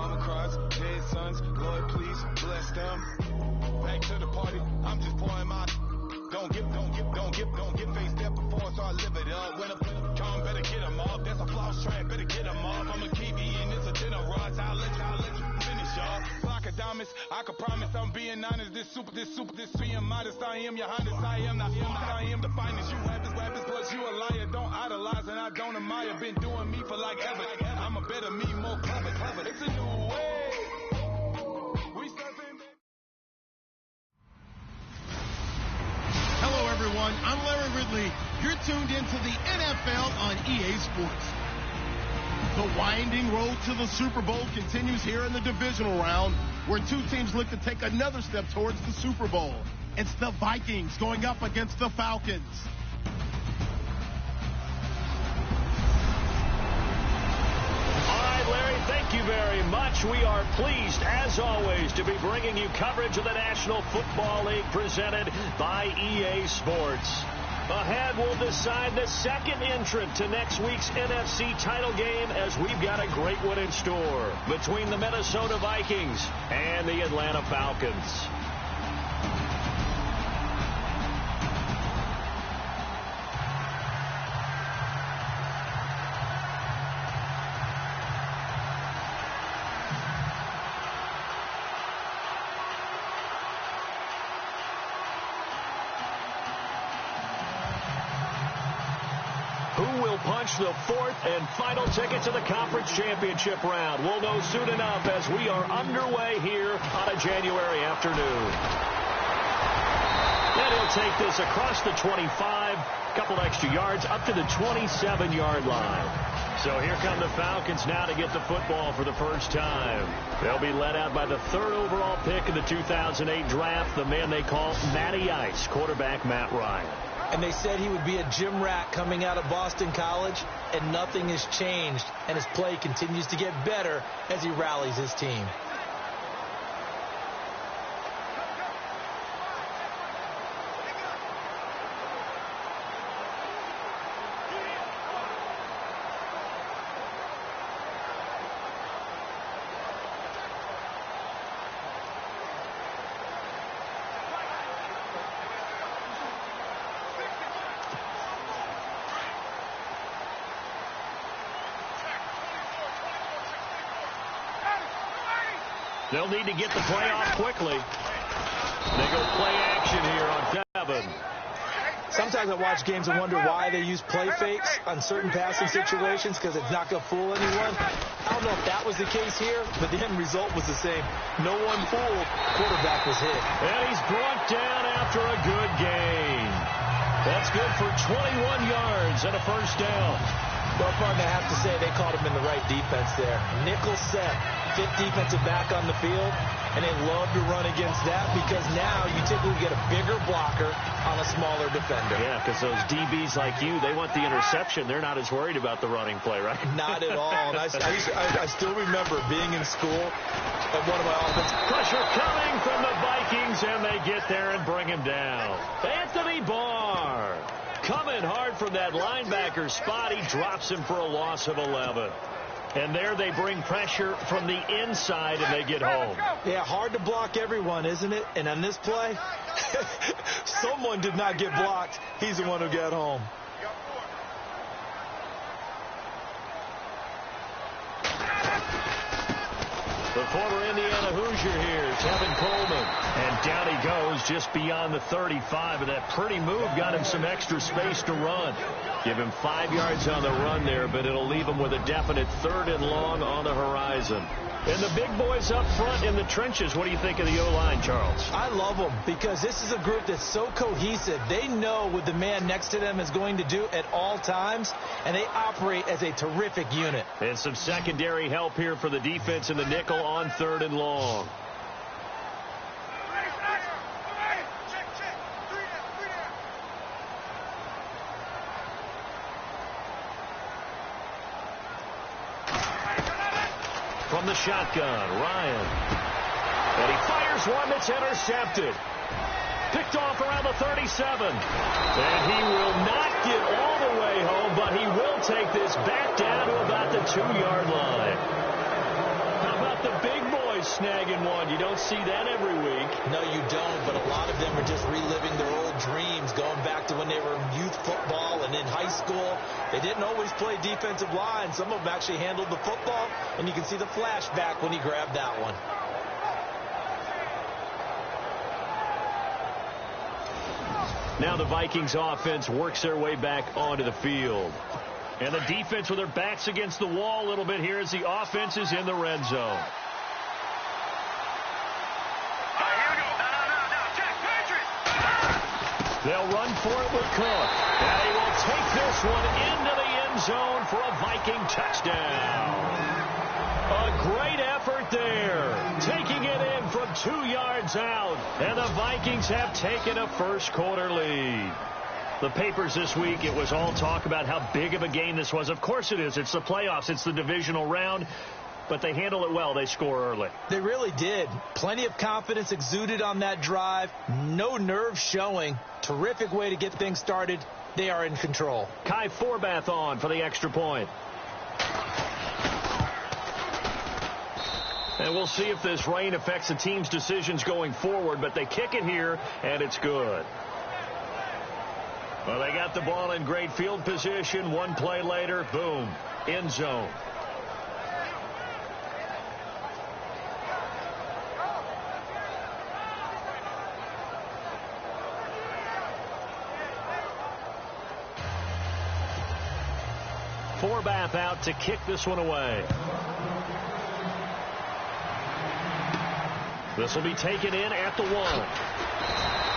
Mama cries, dead sons, Lord, please bless them. Back to the party, I'm just pouring my. Don't get face there before, so I live it up. When I come, better get them off. That's a floss track, better get them off. I'm a kiwi and it's a dinner rush. I'll let you finish, y'all. Flock of diamonds, I can promise I'm being honest. This being modest. I am your highness, I am the finest. You rappers, plus you a liar. Don't idolize and I don't admire. Been doing me for like ever. I'm a better me, more clever. It's a new way. We stepping back. Hello, everyone. I'm Larry Ridley. You're tuned into the NFL on EA Sports. The winding road to the Super Bowl continues here in the divisional round, where two teams look to take another step towards the Super Bowl. It's the Vikings going up against the Falcons. Larry, thank you very much. We are pleased, as always, to be bringing you coverage of the National Football League presented by EA Sports. Ahead, we'll decide the second entrant to next week's NFC title game, as we've got a great one in store between the Minnesota Vikings and the Atlanta Falcons. Who will punch the fourth and final ticket to the conference championship round? We'll know soon enough as we are underway here on a January afternoon. And he'll take this across the 25, a couple extra yards, up to the 27-yard line. So here come the Falcons now to get the football for the first time. They'll be led out by the third overall pick in the 2008 draft, the man they call Matty Ice, quarterback Matt Ryan. And they said he would be a gym rat coming out of Boston College, and nothing has changed. And his play continues to get better as he rallies his team. They'll need to get the play off quickly. They go play action here on Devin. Sometimes I watch games and wonder why they use play fakes on certain passing situations, because it's not going to fool anyone. I don't know if that was the case here, but the end result was the same. No one fooled. Quarterback was hit. And he's brought down after a good gain. That's good for 21 yards and a first down. Well, partner, I have to say they caught him in the right defense there. Nickel set, fifth defensive back on the field, and they love to run against that because now you typically get a bigger blocker on a smaller defender. Yeah, because those DBs like you, they want the interception. They're not as worried about the running play, right? Not at all. And I still remember being in school at one of my offense. Pressure coming from the Vikings, and they get there and bring him down. Anthony Barr coming hard from that linebacker spot. He drops him for a loss of 11. And there they bring pressure from the inside, and they get home. Yeah, hard to block everyone, isn't it? And on this play, someone did not get blocked. He's the one who got home. The former Indiana Hoosier here, Tevin Coleman. And down he goes just beyond the 35. And that pretty move got him some extra space to run. Give him 5 yards on the run there, but it'll leave him with a definite 3rd and long on the horizon. And the big boys up front in the trenches, what do you think of the O-line, Charles? I love them because this is a group that's so cohesive. They know what the man next to them is going to do at all times, and they operate as a terrific unit. And some secondary help here for the defense in the nickel on 3rd and long. From the shotgun, Ryan. And he fires one that's intercepted. Picked off around the 37. And he will not get all the way home, but he will take this back down to about the 2-yard line. How about the snagging one. You don't see that every week. No, you don't, but a lot of them are just reliving their old dreams, going back to when they were in youth football and in high school. They didn't always play defensive line. Some of them actually handled the football, and you can see the flashback when he grabbed that one. Now the Vikings offense works their way back onto the field. And the defense with their backs against the wall a little bit here as the offense is in the red zone. They'll run for it with Cook. And he will take this one into the end zone for a Viking touchdown. A great effort there. Taking it in from 2 yards out. And the Vikings have taken a first quarter lead. The papers this week, it was all talk about how big of a game this was. Of course it is. It's the playoffs. It's the divisional round. But they handle it well. They score early. They really did. Plenty of confidence exuded on that drive. No nerve showing. Terrific way to get things started. They are in control. Kai Forbath on for the extra point. And we'll see if this rain affects the team's decisions going forward. But they kick it here, and it's good. Well, they got the ball in great field position. One play later, boom, end zone. Forbath out to kick this one away. This will be taken in at the 1.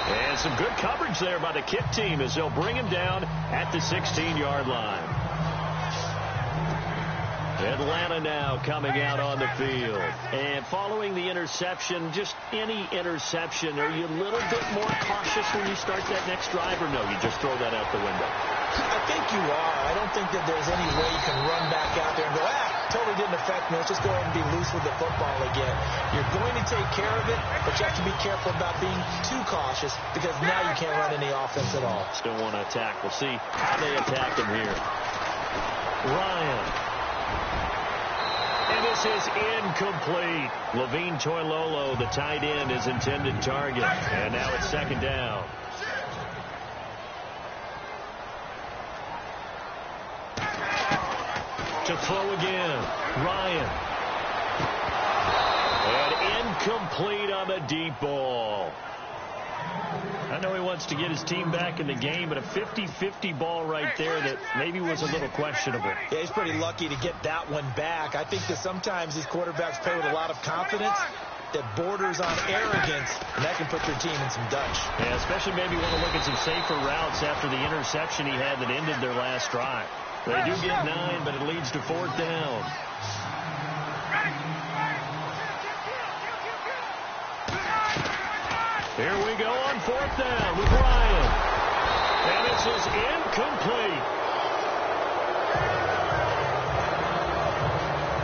And some good coverage there by the kick team as they'll bring him down at the 16-yard line. Atlanta now coming out on the field. And following the interception, just any interception, are you a little bit more cautious when you start that next drive, or no, you just throw that out the window? I think you are. I don't think that there's any way you can run back out there and go, totally didn't affect me. Let's just go ahead and be loose with the football again. You're going to take care of it, but you have to be careful about being too cautious because now you can't run any offense at all. Still want to attack. We'll see how they attack him here. Ryan. And this is incomplete. Levine Toilolo, the tight end, is intended target. And now it's second down. To throw again. Ryan. And incomplete on the deep ball. I know he wants to get his team back in the game, but a 50-50 ball right there that maybe was a little questionable. Yeah, he's pretty lucky to get that one back. I think that sometimes these quarterbacks play with a lot of confidence that borders on arrogance, and that can put their team in some Dutch. Yeah, especially maybe want to look at some safer routes after the interception he had that ended their last drive. They do get 9, but it leads to 4th down. Here we go on 4th down with Ryan. And this is incomplete.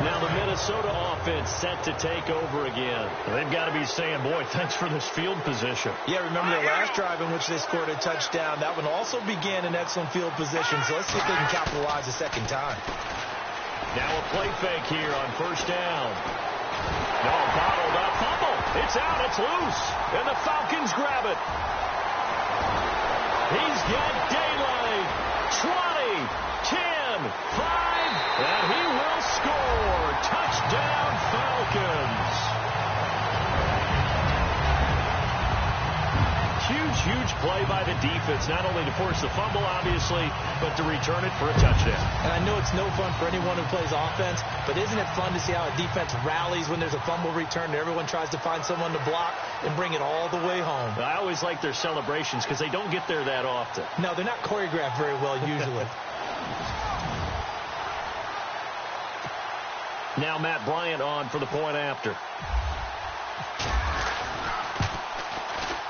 Now the Minnesota offense set to take over again. They've got to be saying, boy, thanks for this field position. Yeah, remember the last drive in which they scored a touchdown. That one also began in excellent field position, so let's see if they can capitalize a second time. Now a play fake here on 1st down. No, bottled up, fumble. It's out, it's loose, and the Falcons grab it. He's got daylight. 20, 10, 5, and he will score. Touchdown, Falcons. Huge play by the defense, not only to force the fumble, obviously, but to return it for a touchdown. And I know it's no fun for anyone who plays offense, but isn't it fun to see how a defense rallies when there's a fumble return and everyone tries to find someone to block and bring it all the way home? I always like their celebrations because they don't get there that often. No, they're not choreographed very well usually. Now Matt Bryant on for the point after.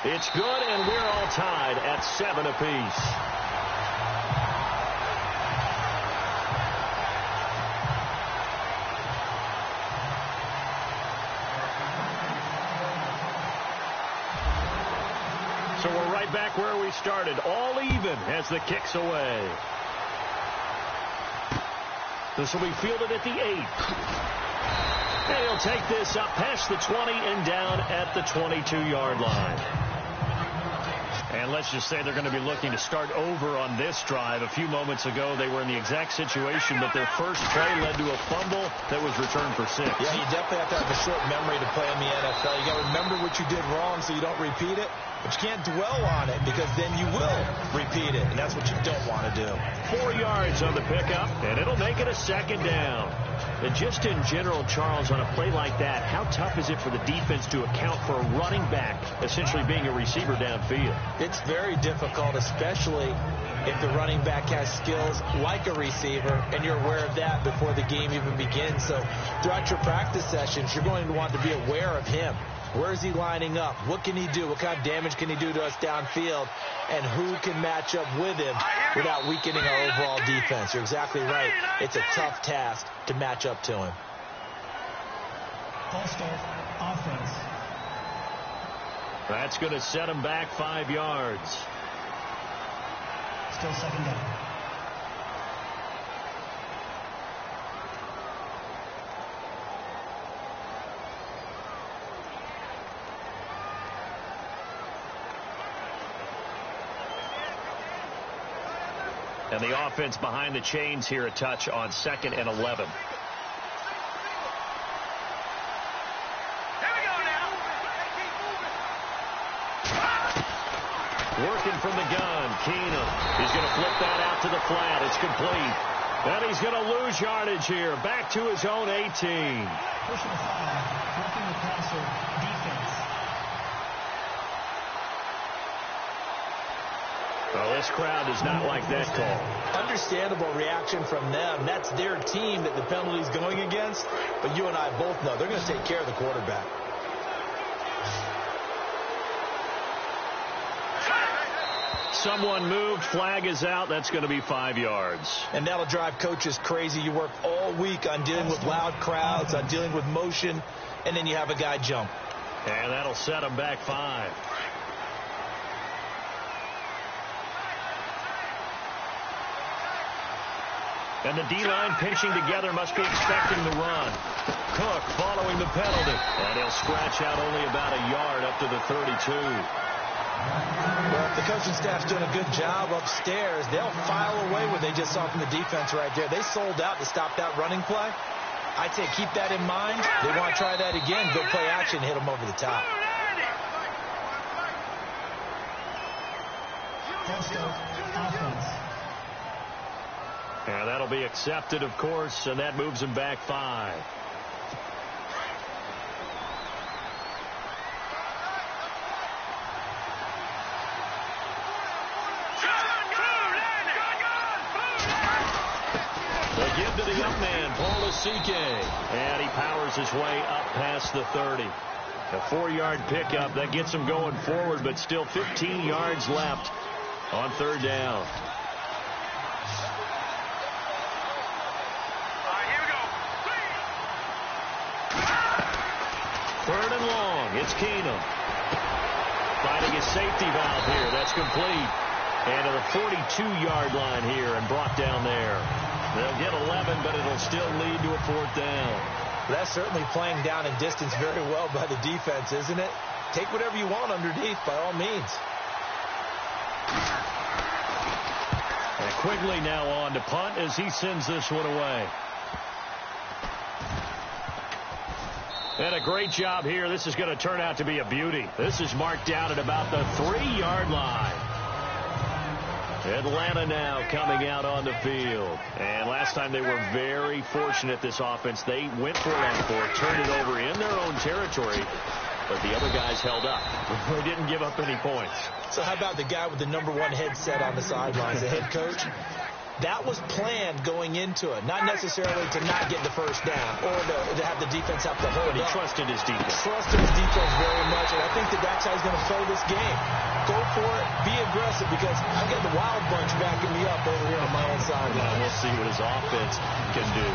It's good, and we're all tied at 7 apiece. So we're right back where we started, all even as the kick's away. This will be fielded at the 8. And he'll They'll take this up past the 20 and down at the 22-yard line. And let's just say they're going to be looking to start over on this drive. A few moments ago, they were in the exact situation, but their first play led to a fumble that was returned for 6. Yeah, you definitely have to have a short memory to play in the NFL. You got to remember what you did wrong so you don't repeat it, but you can't dwell on it because then you will repeat it, and that's what you don't want to do. 4 yards on the pickup, and it'll make it a second down. And just in general, Charles, on a play like that, how tough is it for the defense to account for a running back essentially being a receiver downfield? It's very difficult, especially if the running back has skills like a receiver, and you're aware of that before the game even begins. So throughout your practice sessions, you're going to want to be aware of him. Where is he lining up? What can he do? What kind of damage can he do to us downfield? And who can match up with him without weakening our overall defense? You're exactly right. It's a tough task to match up to him. False start, offense. That's going to set him back 5 yards. Still second down. And the offense behind the chains here a touch on 2nd and 11. Working from the gun, Keenum. He's going to flip that out to the flat. It's complete. And he's going to lose yardage here. Back to his own 18. Personal foul, working the passer, defense. Well, this crowd does not like that call. Understandable reaction from them. That's their team that the penalty is going against. But you and I both know they're going to take care of the quarterback. Someone moved. Flag is out. That's going to be 5 yards. And that'll drive coaches crazy. You work all week on dealing with loud crowds, on dealing with motion, and then you have a guy jump. And that'll set him back 5. And the D-line pinching together, must be expecting the run. Cook following the penalty. And he'll scratch out only about a yard up to the 32. Well, if the coaching staff's doing a good job upstairs, they'll file away what they just saw from the defense right there. They sold out to stop that running play. I'd say keep that in mind. They want to try that again, go play action, hit them over the top. False start, offense. And that'll be accepted, of course, and that moves him back 5. They give to the up man, Paul Asike, and he powers his way up past the 30. A 4-yard pickup that gets him going forward, but still 15 yards left on 3rd down. Third and long. It's Keenum. Finding his safety valve here. That's complete. And to the 42-yard line here and brought down there. They'll get 11, but it'll still lead to a 4th down. That's certainly playing down in distance very well by the defense, isn't it? Take whatever you want underneath, by all means. And Quigley now on to punt as he sends this one away. And a great job here. This is going to turn out to be a beauty. This is marked out at about the 3-yard line. Atlanta now coming out on the field. And last time they were very fortunate, this offense. They went for it on 4th, turned it over in their own territory, but the other guys held up. They didn't give up any points. So how about the guy with the number 1 headset on the sidelines, the head coach? That was planned going into it, not necessarily to not get the first down or to have the defense have to hold But he up. trusted his defense. Trusted his defense very much, and I think that's how he's going to play this game. Go for it, be aggressive, because I've got the wild bunch backing me up over here on my own sideline. Well, we'll see what his offense can do.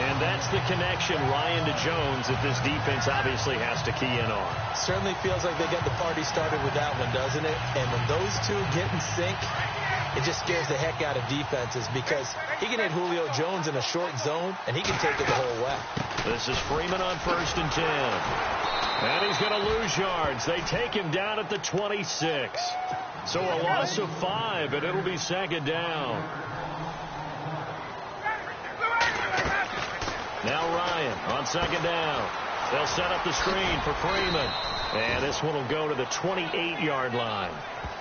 And that's the connection, Ryan to Jones, that this defense obviously has to key in on. Certainly feels like they got the party started with that one, doesn't it? And when those two get in sync, it just scares the heck out of defenses because he can hit Julio Jones in a short zone, and he can take it the whole way. This is Freeman on 1st and 10. And he's going to lose yards. They take him down at the 26. So a loss of 5, and it'll be 2nd down. Now Ryan on 2nd down. They'll set up the screen for Freeman. And this one will go to the 28-yard line.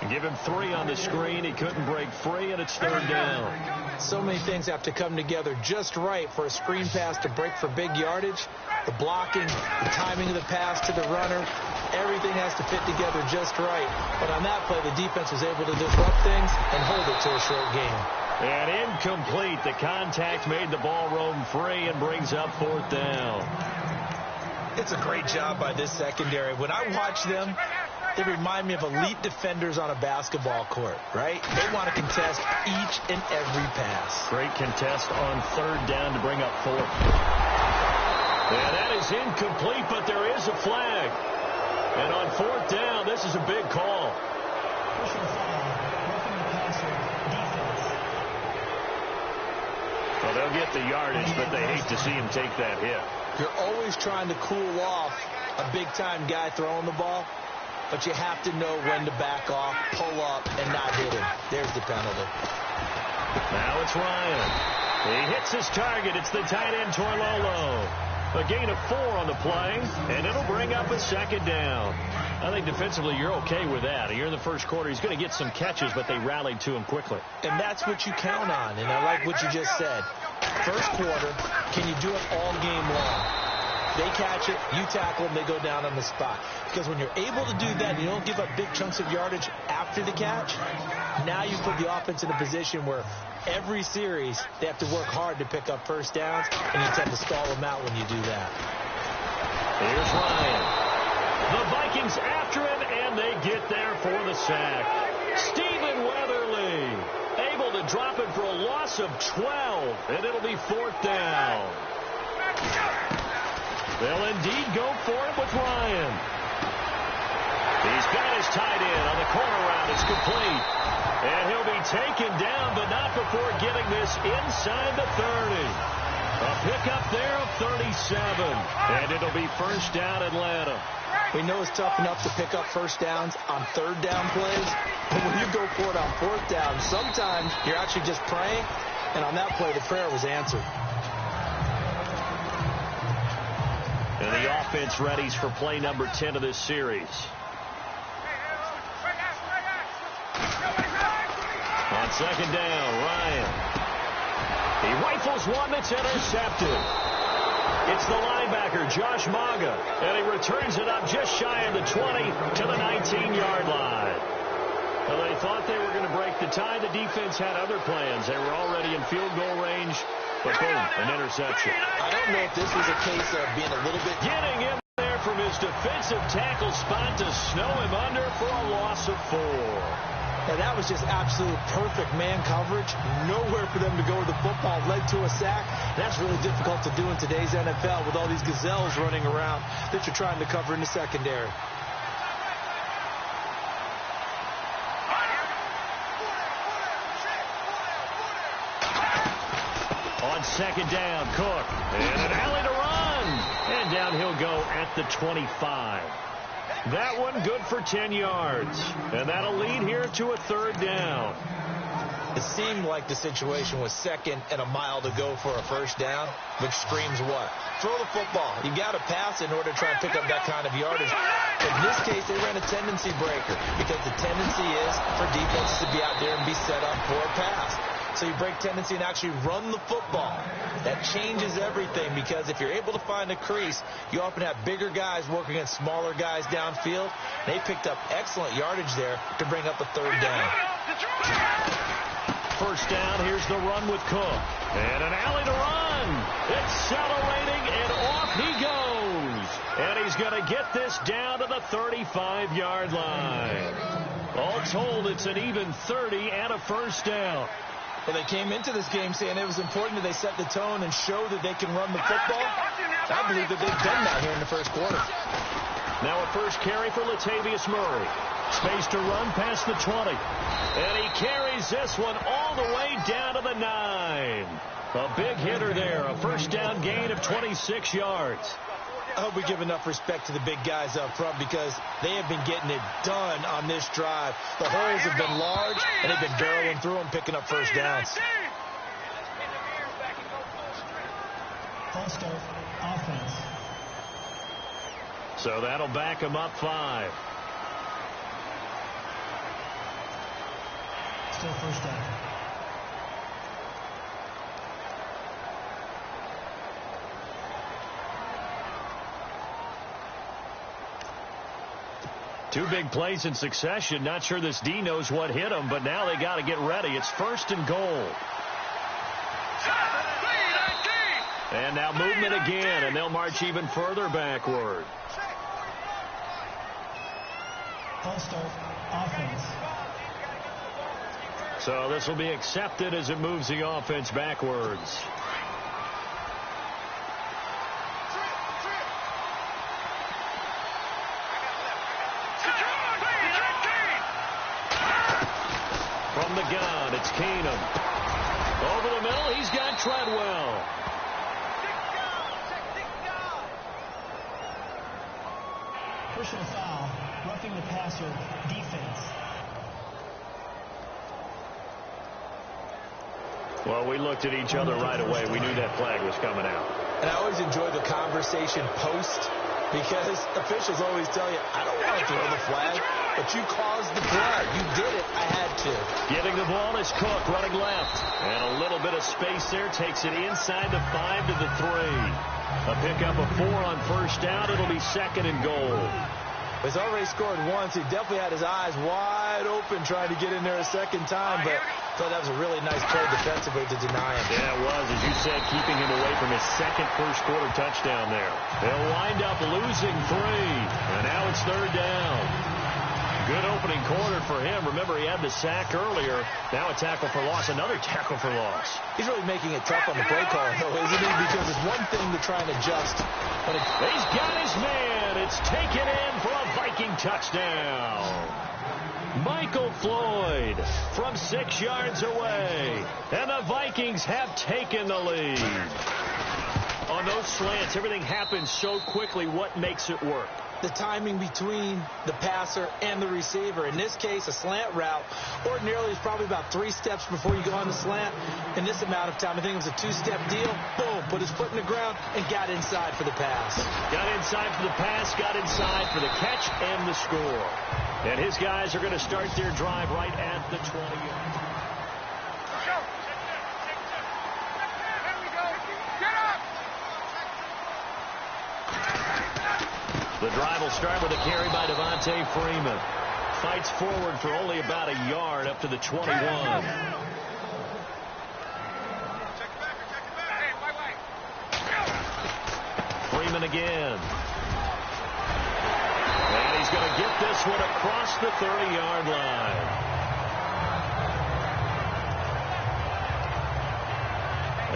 Give him 3 on the screen. He couldn't break free, and it's 3rd down. So many things have to come together just right for a screen pass to break for big yardage. The blocking, the timing of the pass to the runner, everything has to fit together just right. But on that play, the defense was able to disrupt things and hold it to a short game. And incomplete. The contact made the ball roam free and brings up 4th down. It's a great job by this secondary. When I watch them, they remind me of elite defenders on a basketball court, right? They want to contest each and every pass. Great contest on 3rd down to bring up 4th. And that is incomplete, but there is a flag. And on 4th down, this is a big call. Well, they'll get the yardage, but they hate to see him take that hit. You're always trying to cool off a big-time guy throwing the ball, but you have to know when to back off, pull up, and not hit him. There's the penalty. Now it's Ryan. He hits his target. It's the tight end, Torlolo. A gain of 4 on the play, and it'll bring up a 2nd down. I think defensively you're okay with that. Here in the first quarter, he's going to get some catches, but they rallied to him quickly. And that's what you count on, and I like what you just said. First quarter, can you do it all game long? They catch it, you tackle them, they go down on the spot. Because when you're able to do that, you don't give up big chunks of yardage after the catch, now you put the offense in a position where every series they have to work hard to pick up first downs, and you tend to stall them out when you do that. Here's Ryan. The Vikings after him, and they get there for the sack. Stephen Weatherly able to drop it for a loss of 12, and it'll be 4th down. They'll indeed go for it with Ryan. He's got his tight end on the corner route. It's complete. And he'll be taken down, but not before getting this inside the 30. A pickup there of 37. And it'll be 1st down Atlanta. We know it's tough enough to pick up first downs on 3rd down plays, but when you go for it on 4th down, sometimes you're actually just praying, and on that play, the prayer was answered. And the offense readies for play number 10 of this series. On 2nd down, Ryan. He rifles one that's intercepted. It's the linebacker, Josh Maga, and he returns it up just shy of the 20 to the 19-yard line. Well, they thought they were going to break the tie. The defense had other plans. They were already in field goal range, but boom, an interception. I don't know if this was a case of being a little bit... Getting in there from his defensive tackle spot to snow him under for a loss of 4. And that was just absolute perfect man coverage. Nowhere for them to go with the football. Led to a sack. That's really difficult to do in today's NFL with all these gazelles running around that you're trying to cover in the secondary. On 2nd down, Cook. And an alley to run. And down he'll go at the 25. That one good for 10 yards. And that'll lead here to a 3rd down. It seemed like the situation was 2nd and a mile to go for a first down, which screams what? Throw the football. You got to pass in order to try and pick up that kind of yardage. In this case, they ran a tendency breaker because the tendency is for defenses to be out there and be set up for a pass. So you break tendency and actually run the football. That changes everything because if you're able to find a crease, you often have bigger guys working against smaller guys downfield. They picked up excellent yardage there to bring up a 3rd down. First down, here's the run with Cook. And an alley to run. Accelerating, and off he goes. And he's going to get this down to the 35-yard line. All told, it's an even 30 and a first down. Well, they came into this game saying it was important that they set the tone and show that they can run the football. I believe that they've done that here in the first quarter. Now a first carry for Latavius Murray. Space to run past the 20. And he carries this one all the way down to the 9. A big hitter there. A first down gain of 26 yards. I hope we give enough respect to the big guys up front because they have been getting it done on this drive. The holes have been large, and they've been barreling through them, picking up first downs. False start, offense. So that'll back him up 5. Still first down. Two big plays in succession. Not sure this D knows what hit him, but now they got to get ready. It's first and goal. And now movement again, and they'll march even further backward. False start, offense. So this will be accepted as it moves the offense backwards. From the gun, it's Keenum. Over the middle, he's got Treadwell. Personal foul, roughing the passer, defense. Well, we looked at each other right away. We knew that flag was coming out. And I always enjoy the conversation post because officials always tell you, I don't want to throw the flag, but you caused the play. You did it. I had to. Giving the ball is Cook running left. And a little bit of space there takes it inside the 5 to the 3. A pickup of 4 on first down. It'll be second and goal. He's already scored once. He definitely had his eyes wide open trying to get in there a second time, but I thought that was a really nice play defensively to deny him. Yeah, it was, as you said, keeping him away from his second first quarter touchdown there. They'll wind up losing 3, and now it's third down. Good opening quarter for him. Remember, he had the sack earlier. Now a tackle for loss, another tackle for loss. He's really making it tough on the play call, though, isn't he? Because it's one thing to try and adjust. But he's got his man. It's taken in for a Viking touchdown. Michael Floyd from 6 yards away. And the Vikings have taken the lead. On those slants, everything happens so quickly. What makes it work? The timing between the passer and the receiver. In this case, a slant route ordinarily is probably about 3 steps before you go on the slant. In this amount of time, I think it was a 2-step deal. Boom, put his foot in the ground and got inside for the pass. Got inside for the pass, got inside for the catch and the score. And his guys are going to start their drive right at the 20-yard. The drive will start with a carry by Devontae Freeman. Fights forward for only about a yard up to the 21. Freeman again. And he's going to get this one across the 30-yard line.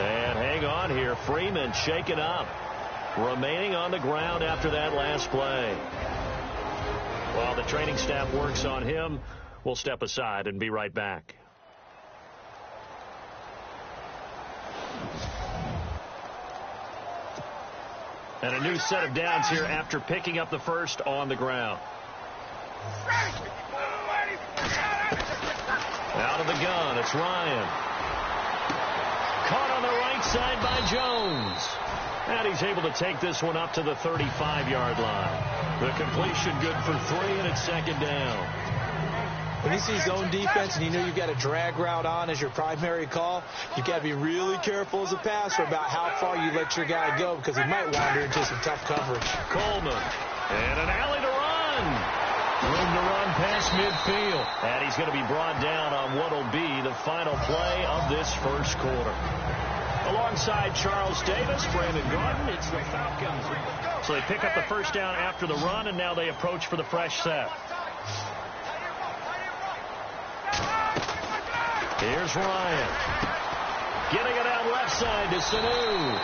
And hang on here. Freeman shaken up. Remaining on the ground after that last play. While the training staff works on him, we'll step aside and be right back. And a new set of downs here after picking up the first on the ground. Out of the gun, it's Ryan. Caught on the right side by Jones. And he's able to take this one up to the 35-yard line. The completion good for 3, and it's second down. When you see zone defense and you know you've got a drag route on as your primary call, you've got to be really careful as a passer about how far you let your guy go because he might wander into some tough coverage. Coleman. And an alley to run. Room to run past midfield. And he's going to be brought down on what will be the final play of this first quarter. Alongside Charles Davis, Brandon Gordon, it's the Falcons. So they pick up the first down after the run, and now they approach for the fresh set. Here's Ryan. Getting it out left side to Sanu.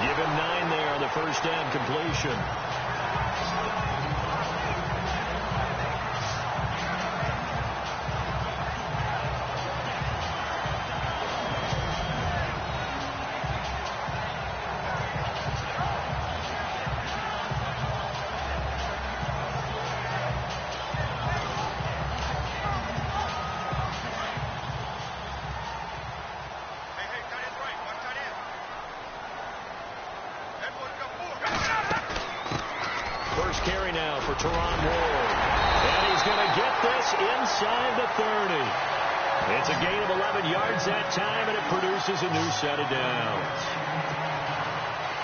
Give him 9 there on the first down completion. First carry now for Teron Ward. And he's going to get this inside the 30. It's a gain of 11 yards that time, and it produces a new set of downs.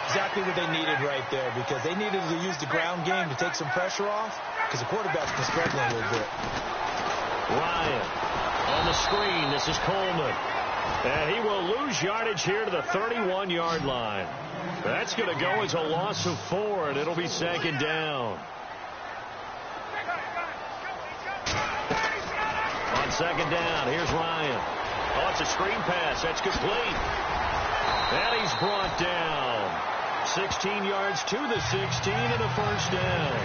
Exactly what they needed right there, because they needed to use the ground game to take some pressure off, because the quarterback's been struggling a little bit. Ryan on the screen. This is Coleman. And he will lose yardage here to the 31-yard line. That's going to go as a loss of 4, and it'll be second down. On second down, here's Ryan. Oh, it's a screen pass. That's complete. And he's brought down. 16 yards to the 16 and a first down.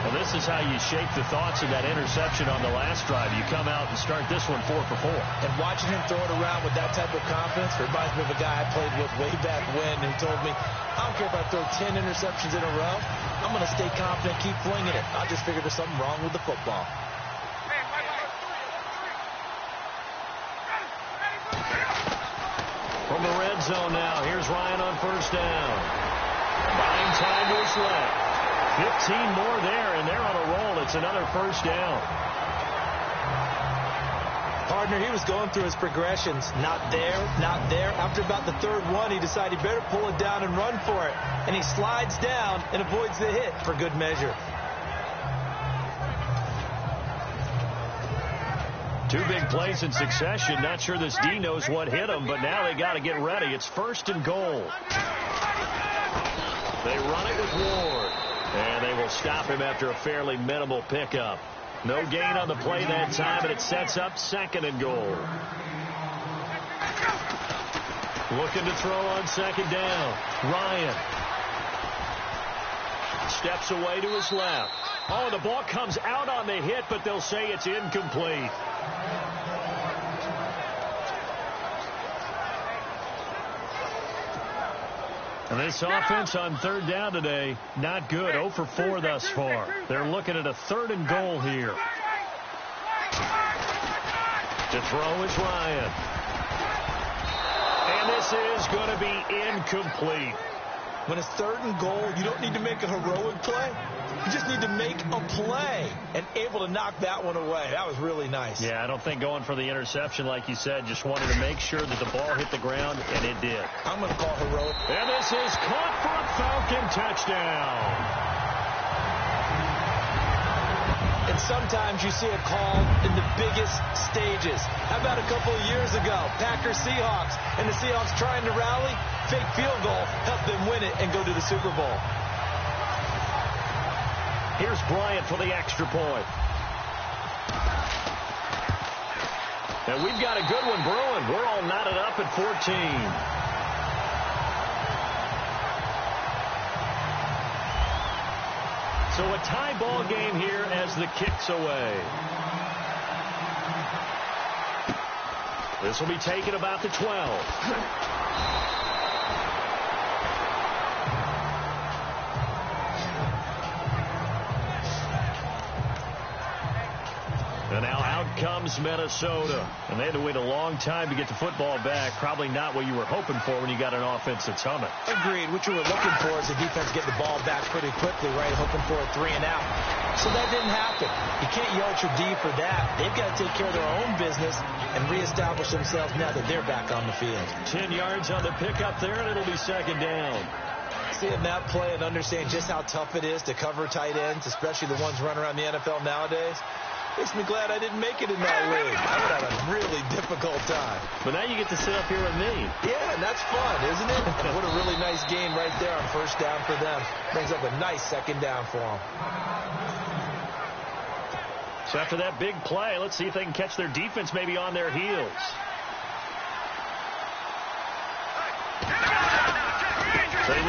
Well, this is how you shape the thoughts of that interception on the last drive. You come out and start this one 4 for 4. And watching him throw it around with that type of confidence reminds me of a guy I played with way back when who told me, I don't care if I throw 10 interceptions in a row. I'm going to stay confident, keep flinging it. I just figured there's something wrong with the football. From the red zone now, here's Ryan on first down. Buying time to his left. 15 more there, and they're on a roll. It's another first down. Partner, he was going through his progressions. Not there, not there. After about the third one, he decided he better pull it down and run for it. And he slides down and avoids the hit for good measure. 2 big plays in succession. Not sure this D knows what hit him, but now they got to get ready. It's first and goal. They run it with Ward, and they will stop him after a fairly minimal pickup. No gain on the play that time, and it sets up second and goal. Looking to throw on second down. Ryan steps away to his left. Oh, the ball comes out on the hit, but they'll say it's incomplete. And this offense on third down today, not good. 0 for 4 thus far. They're looking at a third and goal here. To throw is Ryan. And this is going to be incomplete. When it's third and goal, you don't need to make a heroic play. You just need to make a play and able to knock that one away. That was really nice. Yeah, I don't think going for the interception, like you said, just wanted to make sure that the ball hit the ground, and it did. I'm going to call heroic. And this is caught for a Falcon touchdown. And sometimes you see it called in the biggest stages. How about a couple of years ago, Packers-Seahawks, and the Seahawks trying to rally, fake field goal, help them win it and go to the Super Bowl. Here's Bryant for the extra point. And we've got a good one brewing. We're all knotted up at 14. So a tie ball game here as the kick's away. This will be taken about the 12. And now out comes Minnesota. And they had to wait a long time to get the football back. Probably not what you were hoping for when you got an offense that's humming. Agreed. What you were looking for is the defense get the ball back pretty quickly, right? Hoping for a 3 and out. So that didn't happen. You can't yell at your D for that. They've got to take care of their own business and reestablish themselves now that they're back on the field. 10 yards on the pickup there, and it'll be second down. Seeing that play and understand just how tough it is to cover tight ends, especially the ones running around the NFL nowadays, makes me glad I didn't make it in that league. I would have a really difficult time. But now you get to sit up here with me. Yeah, and that's fun, isn't it? What a really nice game right there on first down for them. Brings up a nice second down for them. So after that big play, let's see if they can catch their defense maybe on their heels.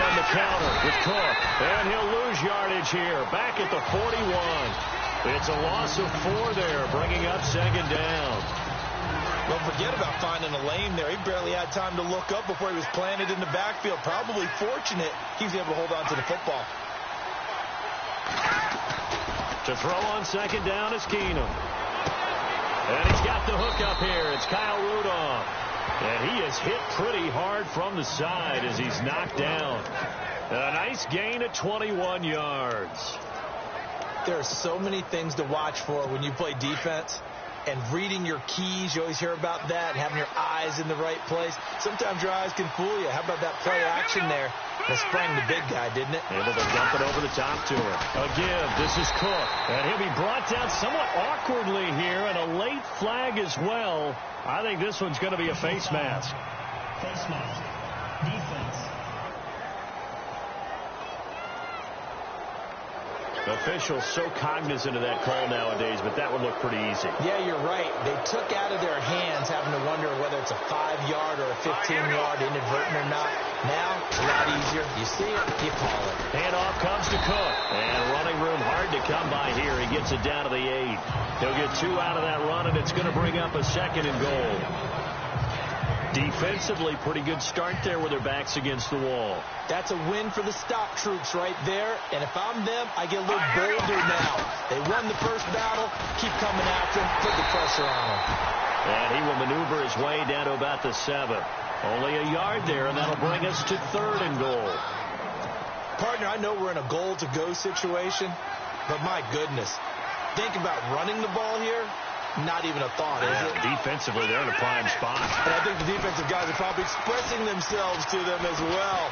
on the counter with Cook. And he'll lose yardage here. Back at the 41. It's a loss of 4 there, bringing up second down. Well, forget about finding a lane there. He barely had time to look up before he was planted in the backfield. Probably fortunate he was able to hold on to the football. To throw on second down is Keenum. And he's got the hook up here. It's Kyle Rudolph. And he is hit pretty hard from the side as he's knocked down. A nice gain of 21 yards. There are so many things to watch for when you play defense. And reading your keys, you always hear about that, and having your eyes in the right place. Sometimes your eyes can fool you. How about that play action there? That sprang the big guy, didn't it? Able to dump it over the top to him. Again, this is Cook. And he'll be brought down somewhat awkwardly here, and a late flag as well. I think this one's going to be a face mask. Face mask. Defense. Officials so cognizant of that call nowadays, but that would look pretty easy. Yeah, you're right. They took out of their hands having to wonder whether it's a 5-yard or a 15-yard inadvertent or not. Now, it's a lot easier. You see it, you call it. Handoff comes to Cook. And running room hard to come by here. He gets it down to the 8. He'll get 2 out of that run, and it's going to bring up a 2nd and goal. Defensively, pretty good start there with their backs against the wall. That's a win for the stop troops right there. And if I'm them, I get a little bolder now. They won the first battle. Keep coming after him. Put the pressure on him. And he will maneuver his way down to about the 7. Only a yard there, and that'll bring us to 3rd and goal. Partner, I know we're in a goal-to-go situation, but my goodness. Think about running the ball here. Not even a thought, is it? Defensively, they're in a prime spot. And I think the defensive guys are probably expressing themselves to them as well.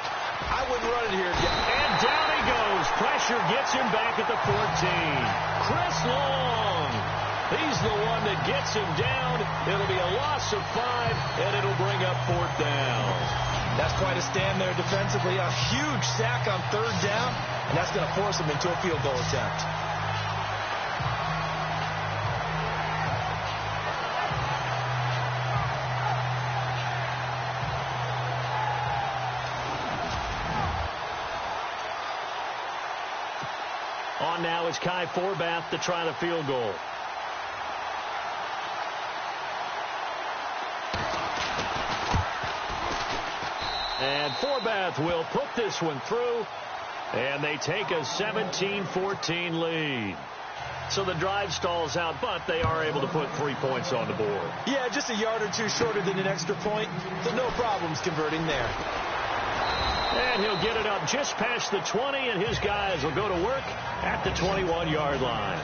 I wouldn't run it here. And down he goes. Pressure gets him back at the 14. Chris Long. He's the one that gets him down. It'll be a loss of 5, and it'll bring up 4th down. That's quite a stand there defensively. A huge sack on 3rd down, and that's going to force him into a field goal attempt. On now is Kai Forbath to try the field goal. And Forbath will put this one through, and they take a 17-14 lead. So the drive stalls out, but they are able to put 3 points on the board. Yeah, just a yard or 2 shorter than an extra point, so no problems converting there. And he'll get it up just past the 20, and his guys will go to work at the 21-yard line.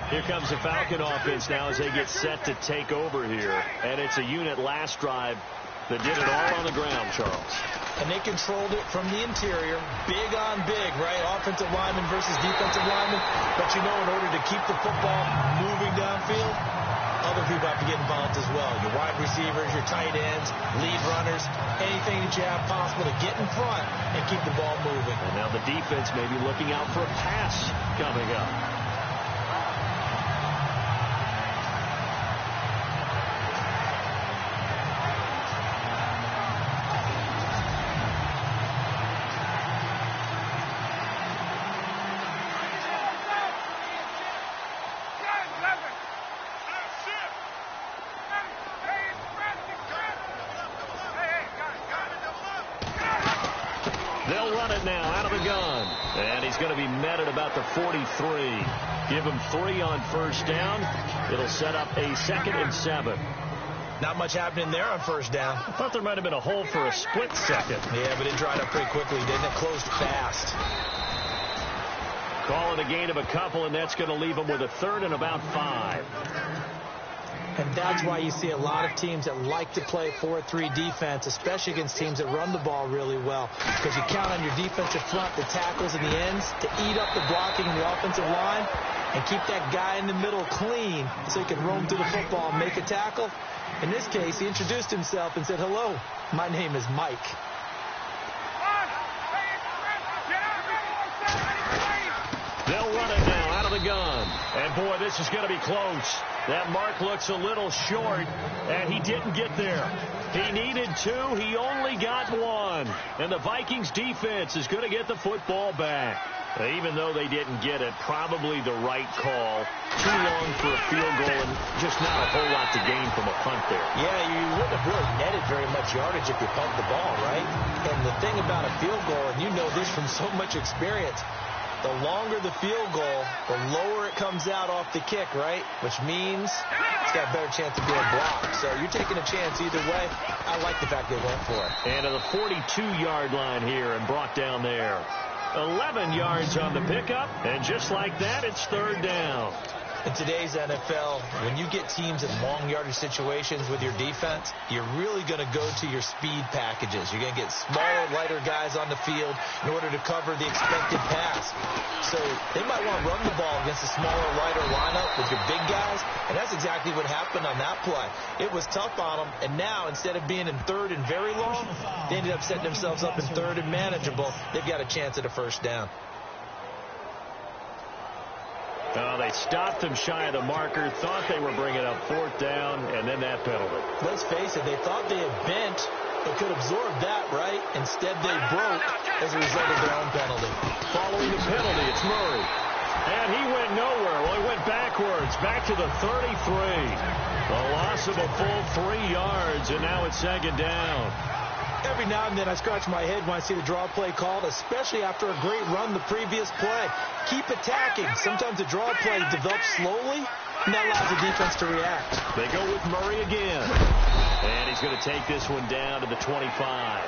Here comes the Falcon offense now as they get set to take over here. And it's a unit last drive that did it all on the ground, Charles. And they controlled it from the interior, big on big, right? Offensive lineman versus defensive lineman. But you know, in order to keep the football moving downfield, other people have to get involved as well. Your wide receivers, your tight ends, lead runners, anything that you have possible to get in front and keep the ball moving. And now the defense may be looking out for a pass coming up. They'll run it now out of the gun. And he's going to be met at about the 43. Give him 3 on 1st down. It'll set up a 2nd and 7. Not much happening there on 1st down. I thought there might have been a hole for a split second. Yeah, but it dried up pretty quickly, didn't it? Closed fast. Call it a gain of a couple, and that's going to leave him with a 3rd and about 5. And that's why you see a lot of teams that like to play 4-3 defense, especially against teams that run the ball really well. Because you count on your defensive front, the tackles and the ends, to eat up the blocking in the offensive line and keep that guy in the middle clean so he can roam through the football and make a tackle. In this case, he introduced himself and said, "Hello, my name is Mike." They'll run it now out of the gun. And, boy, this is going to be close. That mark looks a little short, and he didn't get there. He needed 2. He only got 1. And the Vikings defense is going to get the football back. Even though they didn't get it, probably the right call. Too long for a field goal and just not a whole lot to gain from a punt there. Yeah, you wouldn't have really netted very much yardage if you pumped the ball, right? And the thing about a field goal, and you know this from so much experience, the longer the field goal, the lower it comes out off the kick, right? Which means it's got a better chance of being blocked. So you're taking a chance either way. I like the fact they went for it. And to the 42-yard line here and brought down there. 11 yards on the pickup, and just like that, it's 3rd down. In today's NFL, when you get teams in long yardage situations with your defense, you're really going to go to your speed packages. You're going to get smaller, lighter guys on the field in order to cover the expected pass. So they might want to run the ball against a smaller, lighter lineup with your big guys, and that's exactly what happened on that play. It was tough on them, and now instead of being in 3rd and very long, they ended up setting themselves up in 3rd and manageable. They've got a chance at a 1st down. They stopped him shy of the marker, thought they were bringing up 4th down, and then that penalty. Let's face it, they thought they had bent, but could absorb that, right? Instead, they broke as a result of their own penalty. Following the penalty, it's Murray. And he went nowhere. Well, he went backwards, back to the 33. The loss of a full 3 yards, and now it's 2nd down. Every now and then I scratch my head when I see the draw play called, especially after a great run the previous play. Keep attacking. Sometimes the draw play develops slowly, and that allows the defense to react. They go with Murray again. And he's going to take this one down to the 25.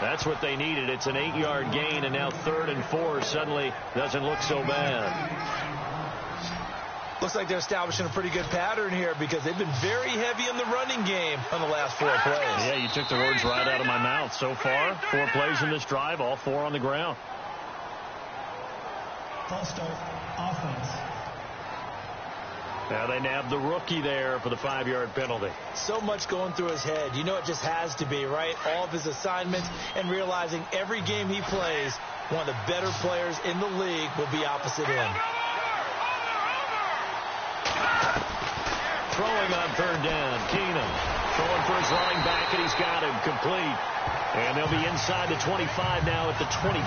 That's what they needed. It's an 8-yard gain, and now 3rd and 4 suddenly doesn't look so bad. Looks like they're establishing a pretty good pattern here because they've been very heavy in the running game on the last 4 plays. Yeah, you took the words right out of my mouth. So far, 4 plays in this drive, all 4 on the ground. False start, offense. Now they nabbed the rookie there for the 5-yard penalty. So much going through his head. You know it just has to be, right? All of his assignments and realizing every game he plays, one of the better players in the league will be opposite him. Throwing on 3rd down, Keenum. Throwing for his running back, and he's got him complete. And they'll be inside the 25 now at the 24.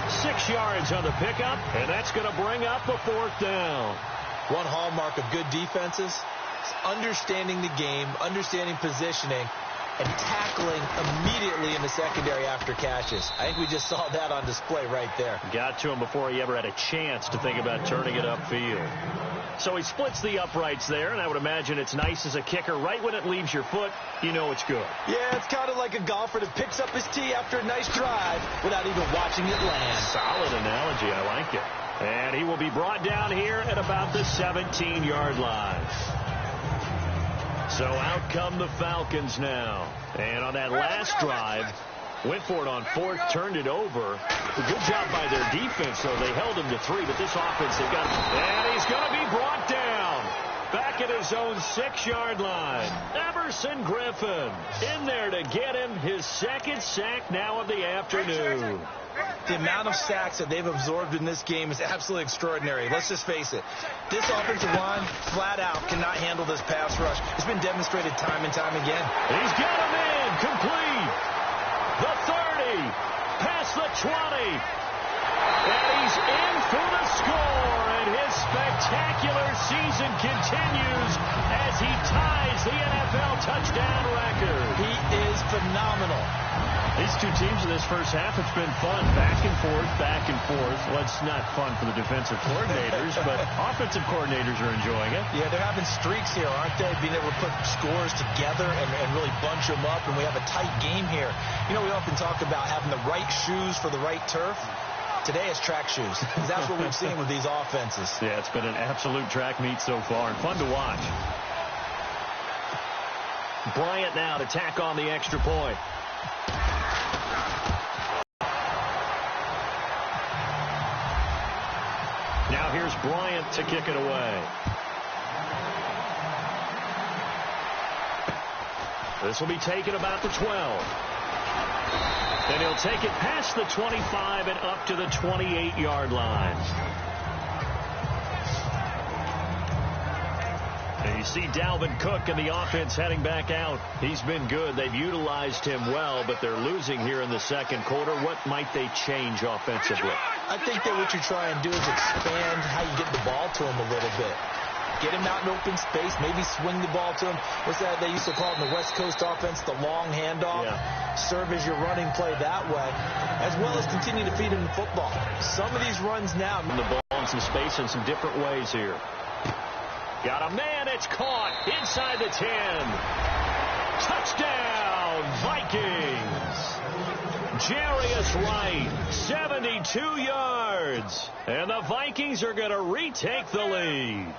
6 yards on the pickup, and that's going to bring up the 4th down. One hallmark of good defenses is understanding the game, understanding positioning, and tackling immediately in the secondary after catches. I think we just saw that on display right there. Got to him before he ever had a chance to think about turning it upfield. So he splits the uprights there, and I would imagine it's nice as a kicker. Right when it leaves your foot, you know it's good. Yeah, it's kind of like a golfer that picks up his tee after a nice drive without even watching it land. Solid analogy. I like it. And he will be brought down here at about the 17-yard line. So out come the Falcons now. And on that last drive, went for it on 4th, turned it over. A good job by their defense, though. They held him to 3, but this offense, they've got... And he's going to be brought down. Back at his own 6-yard line. Emerson Griffin in there to get him his 2nd sack now of the afternoon. The amount of sacks that they've absorbed in this game is absolutely extraordinary. Let's just face it. This offensive line, flat out, cannot handle this pass rush. It's been demonstrated time and time again. He's got him in. Complete. The 30. Past the 20. And he's in for the score. And his spectacular season continues as he ties the NFL touchdown record. He is phenomenal. These two teams in this first half, it's been fun. Back and forth, back and forth. Well, it's not fun for the defensive coordinators, but offensive coordinators are enjoying it. Yeah, they're having streaks here, aren't they? Being able to put scores together and really bunch them up, and we have a tight game here. You know, we often talk about having the right shoes for the right turf. Today it's track shoes. That's what we've seen with these offenses. Yeah, it's been an absolute track meet so far, and fun to watch. Bryant now to tack on the extra point. Now here's Bryant to kick it away. This will be taken about the 12. And he'll take it past the 25 and up to the 28-yard line. And you see Dalvin Cook and the offense heading back out. He's been good. They've utilized him well, but they're losing here in the second quarter. What might they change offensively? I think that what you try and do is expand how you get the ball to him a little bit. Get him out in open space, maybe swing the ball to him. What's that they used to call it in the West Coast offense, the long handoff? Yeah. Serve as your running play that way, as well as continue to feed him the football. Some of these runs now. The ball in some space in some different ways here. Got a man, it's caught inside the 10. Touchdown, Vikings. Jarius Wright, 72 yards. And the Vikings are going to retake the lead.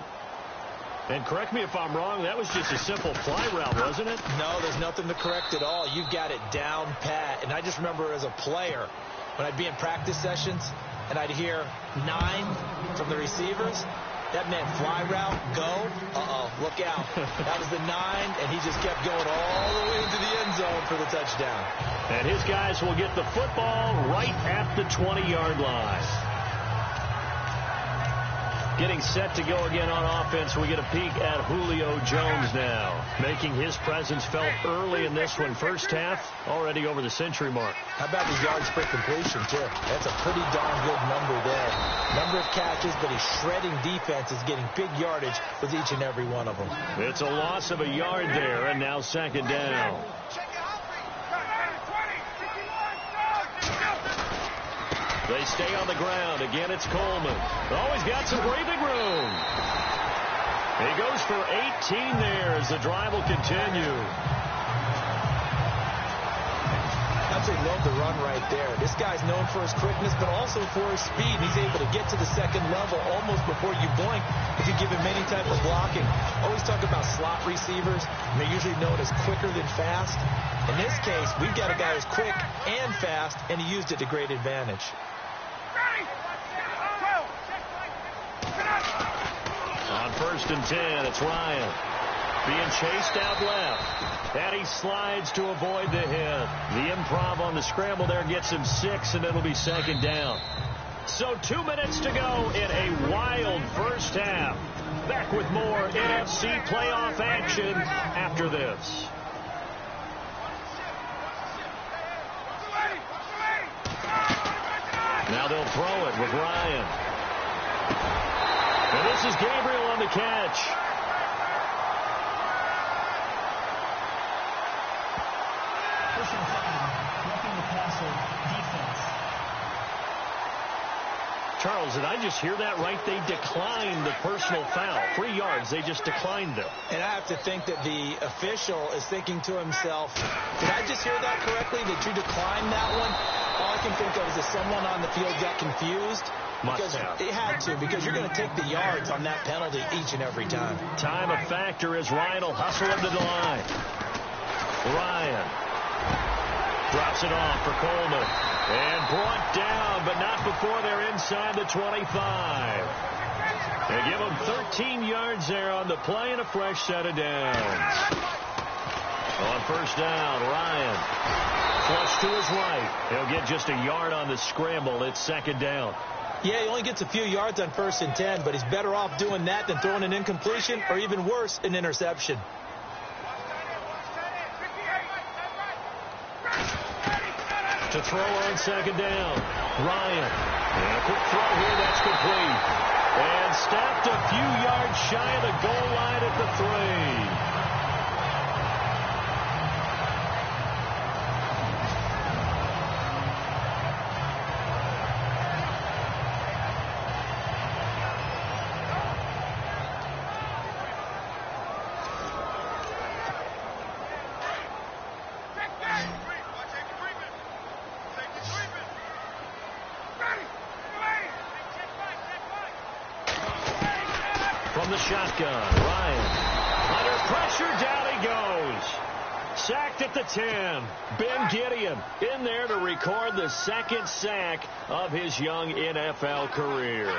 And correct me if I'm wrong, that was just a simple fly route, wasn't it? No, there's nothing to correct at all. You've got it down pat. And I just remember as a player, when I'd be in practice sessions, and I'd hear 9 from the receivers, that meant fly route, go, look out. That was the 9, and he just kept going all the way into the end zone for the touchdown. And his guys will get the football right at the 20-yard line. Getting set to go again on offense. We get a peek at Julio Jones now, making his presence felt early in this one. First half, already over the century mark. How about the yards per completion, too? That's a pretty darn good number there. Number of catches, but he's shredding defenses, getting big yardage with each and every one of them. It's a loss of a yard there, and now second down. They stay on the ground. Again, it's Coleman. Always got some breathing room. He goes for 18 there as the drive will continue. Absolutely love the run right there. This guy's known for his quickness, but also for his speed. He's able to get to the second level almost before you blink if you give him any type of blocking. Always talk about slot receivers, and they're usually known as quicker than fast. In this case, we've got a guy who's quick and fast, and he used it to great advantage. On 1st and 10, it's Ryan. Being chased out left. And he slides to avoid the hit. The improv on the scramble there gets him 6, and it'll be second down. So 2 minutes to go in a wild first half. Back with more NFC playoff action after this. Now they'll throw it with Ryan. And this is Gabriel on the catch. Personal foul, roughing the passer, defense. Charles, did I just hear that right? They declined the personal foul. 3 yards, they just declined them. And I have to think that the official is thinking to himself, did I just hear that correctly? Did you decline that one? All I can think of is that someone on the field got confused. Because it had to, because you're going to take the yards on that penalty each and every time. Time a factor as Ryan will hustle him to the line. Ryan drops it off for Coleman. And brought down, but not before they're inside the 25. They give him 13 yards there on the play and a fresh set of downs. On 1st down, Ryan flush to his right. He'll get just a yard on the scramble. It's second down. Yeah, he only gets a few yards on 1st and 10, but he's better off doing that than throwing an incompletion or even worse, an interception. To throw on second down, Ryan. And a quick throw here, that's complete. And stopped a few yards shy of the goal line at the 3. From the shotgun, Ryan. Under pressure, down he goes. Sacked at the 10. Ben Gideon in there to record the second sack of his young NFL career.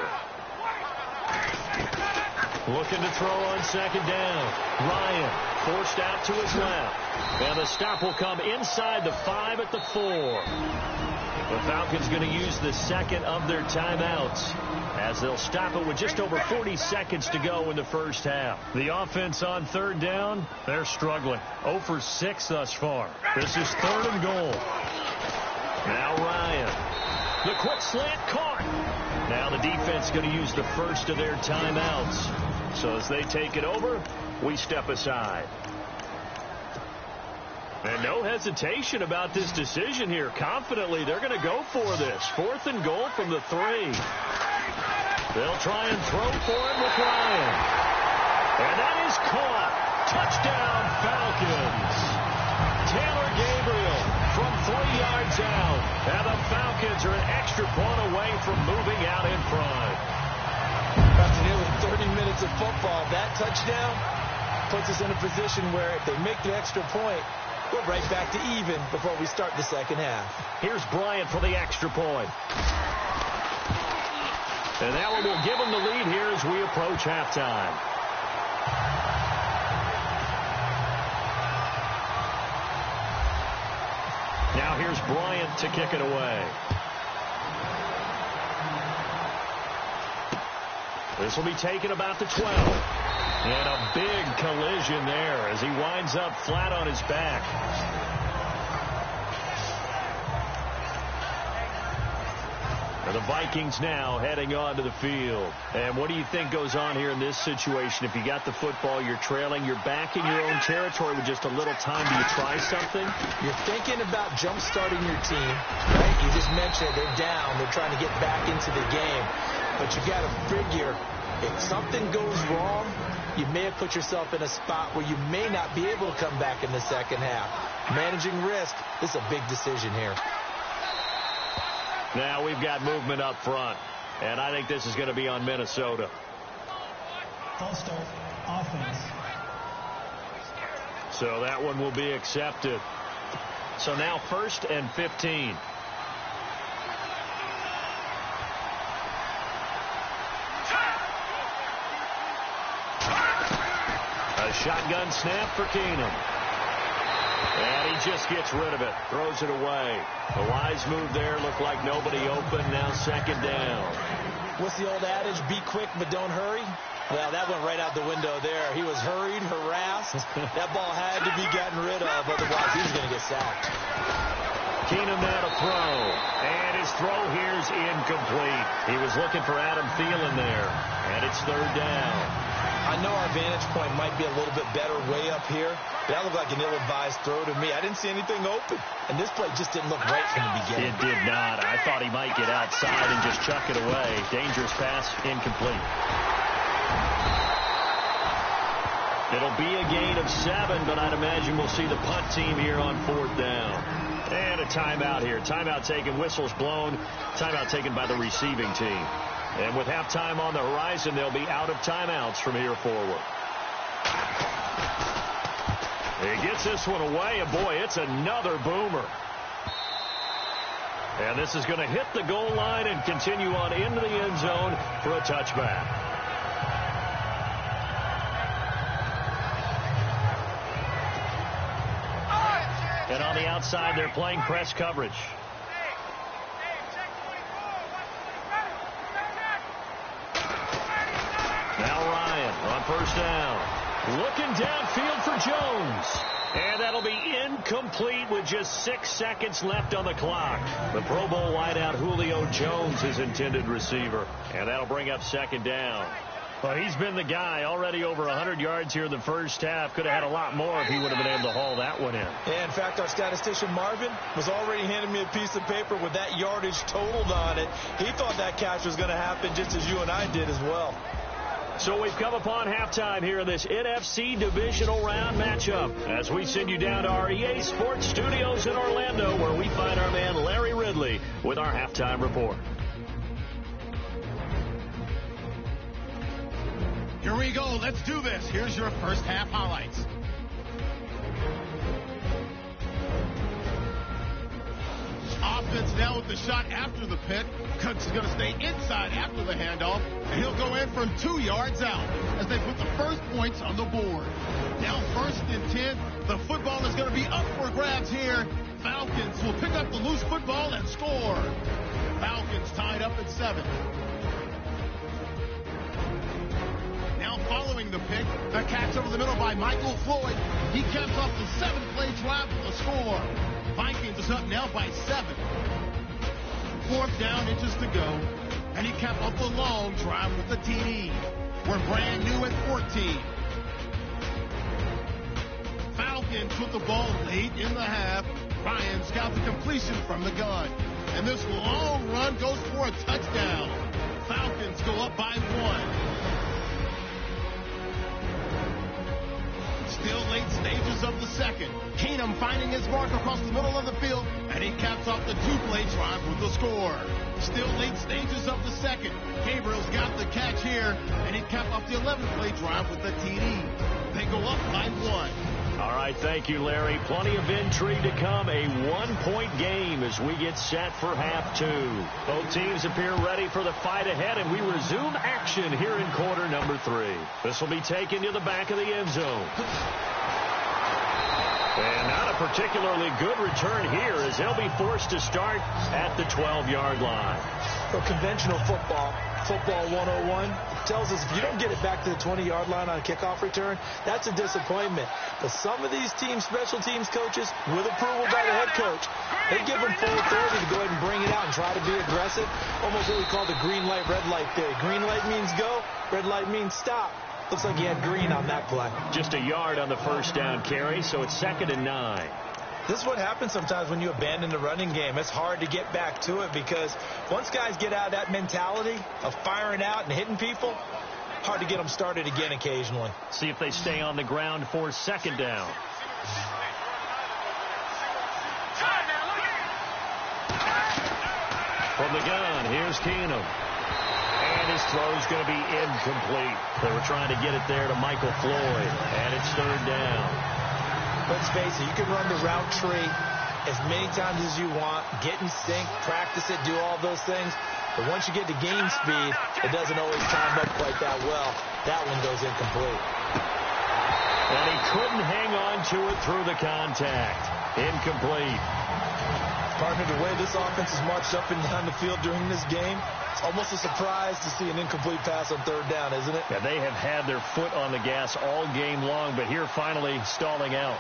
Looking to throw on second down. Ryan forced out to his left. And the stop will come inside the 5 at the 4. The Falcons going to use the second of their timeouts as they'll stop it with just over 40 seconds to go in the first half. The offense on third down, they're struggling. 0 for 6 thus far. This is 3rd and goal. Now Ryan. The quick slant caught. Now the defense going to use the first of their timeouts. So as they take it over, we step aside. And no hesitation about this decision here. Confidently, they're going to go for this. 4th and goal from the 3. They'll try and throw for it with Ryan. And that is caught. Touchdown, Falcons. Taylor Gabriel from 3 yards out. And the Falcons are an extra point away from moving out in front. After nearly 30 minutes of football, that touchdown puts us in a position where if they make the extra point, we're right back to even before we start the second half. Here's Bryant for the extra point. And that one will give them the lead here as we approach halftime. Now here's Bryant to kick it away. This will be taken about the 12. And a big collision there as he winds up flat on his back. And the Vikings now heading onto the field. And what do you think goes on here in this situation? If you got the football, you're trailing, you're back in your own territory with just a little time. Do you try something? You're thinking about jump-starting your team, right? You just mentioned they're down. They're trying to get back into the game. But you got to figure if something goes wrong, you may have put yourself in a spot where you may not be able to come back in the second half. Managing risk is a big decision here. Now we've got movement up front, and I think this is going to be on Minnesota. False start, offense. So that one will be accepted. So now 1st and 15. A shotgun snap for Keenum. And he just gets rid of it. Throws it away. The wise move there. Looked like nobody open. Now 2nd down. What's the old adage? Be quick, but don't hurry. Well, that went right out the window there. He was hurried, harassed. That ball had to be gotten rid of. Otherwise, he was going to get sacked. Keenum now to throw. And his throw here's incomplete. He was looking for Adam Thielen there. And it's 3rd down. I know our vantage point might be a little bit better way up here. That looked like an ill-advised throw to me. I didn't see anything open. And this play just didn't look right from the beginning. It did not. I thought he might get outside and just chuck it away. Dangerous pass, incomplete. It'll be a gain of 7, but I'd imagine we'll see the punt team here on 4th down. And a timeout here. Timeout taken, whistles blown. Timeout taken by the receiving team. And with halftime on the horizon, they'll be out of timeouts from here forward. He gets this one away, and boy, it's another boomer. And this is going to hit the goal line and continue on into the end zone for a touchback. And on the outside, they're playing press coverage. Now Ryan on 1st down. Looking downfield for Jones. And that'll be incomplete with just 6 seconds left on the clock. The Pro Bowl wideout Julio Jones is intended receiver. And that'll bring up 2nd down. Well, he's been the guy already over 100 yards here in the first half. Could have had a lot more if he would have been able to haul that one in. Yeah, in fact, our statistician Marvin was already handing me a piece of paper with that yardage totaled on it. He thought that catch was going to happen just as you and I did as well. So we've come upon halftime here in this NFC divisional round matchup as we send you down to our EA Sports studios in Orlando where we find our man Larry Ridley with our halftime report. Here we go. Let's do this. Here's your first half highlights. offense now with the shot after the pick. Cooks is going to stay inside after the handoff, and he'll go in from 2 yards out as they put the first points on the board. Now 1st and 10. The football is going to be up for grabs here. Falcons will pick up the loose football and score. Falcons tied up at 7. Now following the pick, the catch over the middle by Michael Floyd. He caps off the 7-play drive with a score. Vikings is up now by 7. 4th down, inches to go. And he capped off the long drive with the TD. We're brand new at 14. Falcons with the ball late in the half. Ryan's got the completion from the gun. And this long run goes for a touchdown. Falcons go up by 1. Still late stages of the second. Keenum finding his mark across the middle of the field, and he caps off the 2-play drive with the score. Still late stages of the second. Gabriel's got the catch here, and he capped off the 11-play drive with the TD. They go up by 1. All right, thank you, Larry. Plenty of intrigue to come. A 1-point game as we get set for half 2. Both teams appear ready for the fight ahead, and we resume action here in quarter number 3. This will be taken to the back of the end zone. And not a particularly good return here as they'll be forced to start at the 12-yard line. For conventional football 101 tells us if you don't get it back to the 20-yard line on a kickoff return, that's a disappointment. But some of these special teams coaches, with approval by the head coach, they give them full authority to go ahead and bring it out and try to be aggressive. Almost what we call the green light, red light theory. Green light means go, red light means stop. Looks like he had green on that play. Just a yard on the first down carry, so it's 2nd and 9. This is what happens sometimes when you abandon the running game. It's hard to get back to it because once guys get out of that mentality of firing out and hitting people, hard to get them started again occasionally. See if they stay on the ground for 2nd down. From the gun, here's Keenum. And his throw's going to be incomplete. They were trying to get it there to Michael Floyd, and it's 3rd down. Let's face it, you can run the route tree as many times as you want, get in sync, practice it, do all those things. But once you get to game speed, it doesn't always time up quite that well. That one goes incomplete. And he couldn't hang on to it through the contact. Incomplete. Partner, the way this offense has marched up and down the field during this game, it's almost a surprise to see an incomplete pass on 3rd down, isn't it? Yeah, they have had their foot on the gas all game long, but here finally stalling out.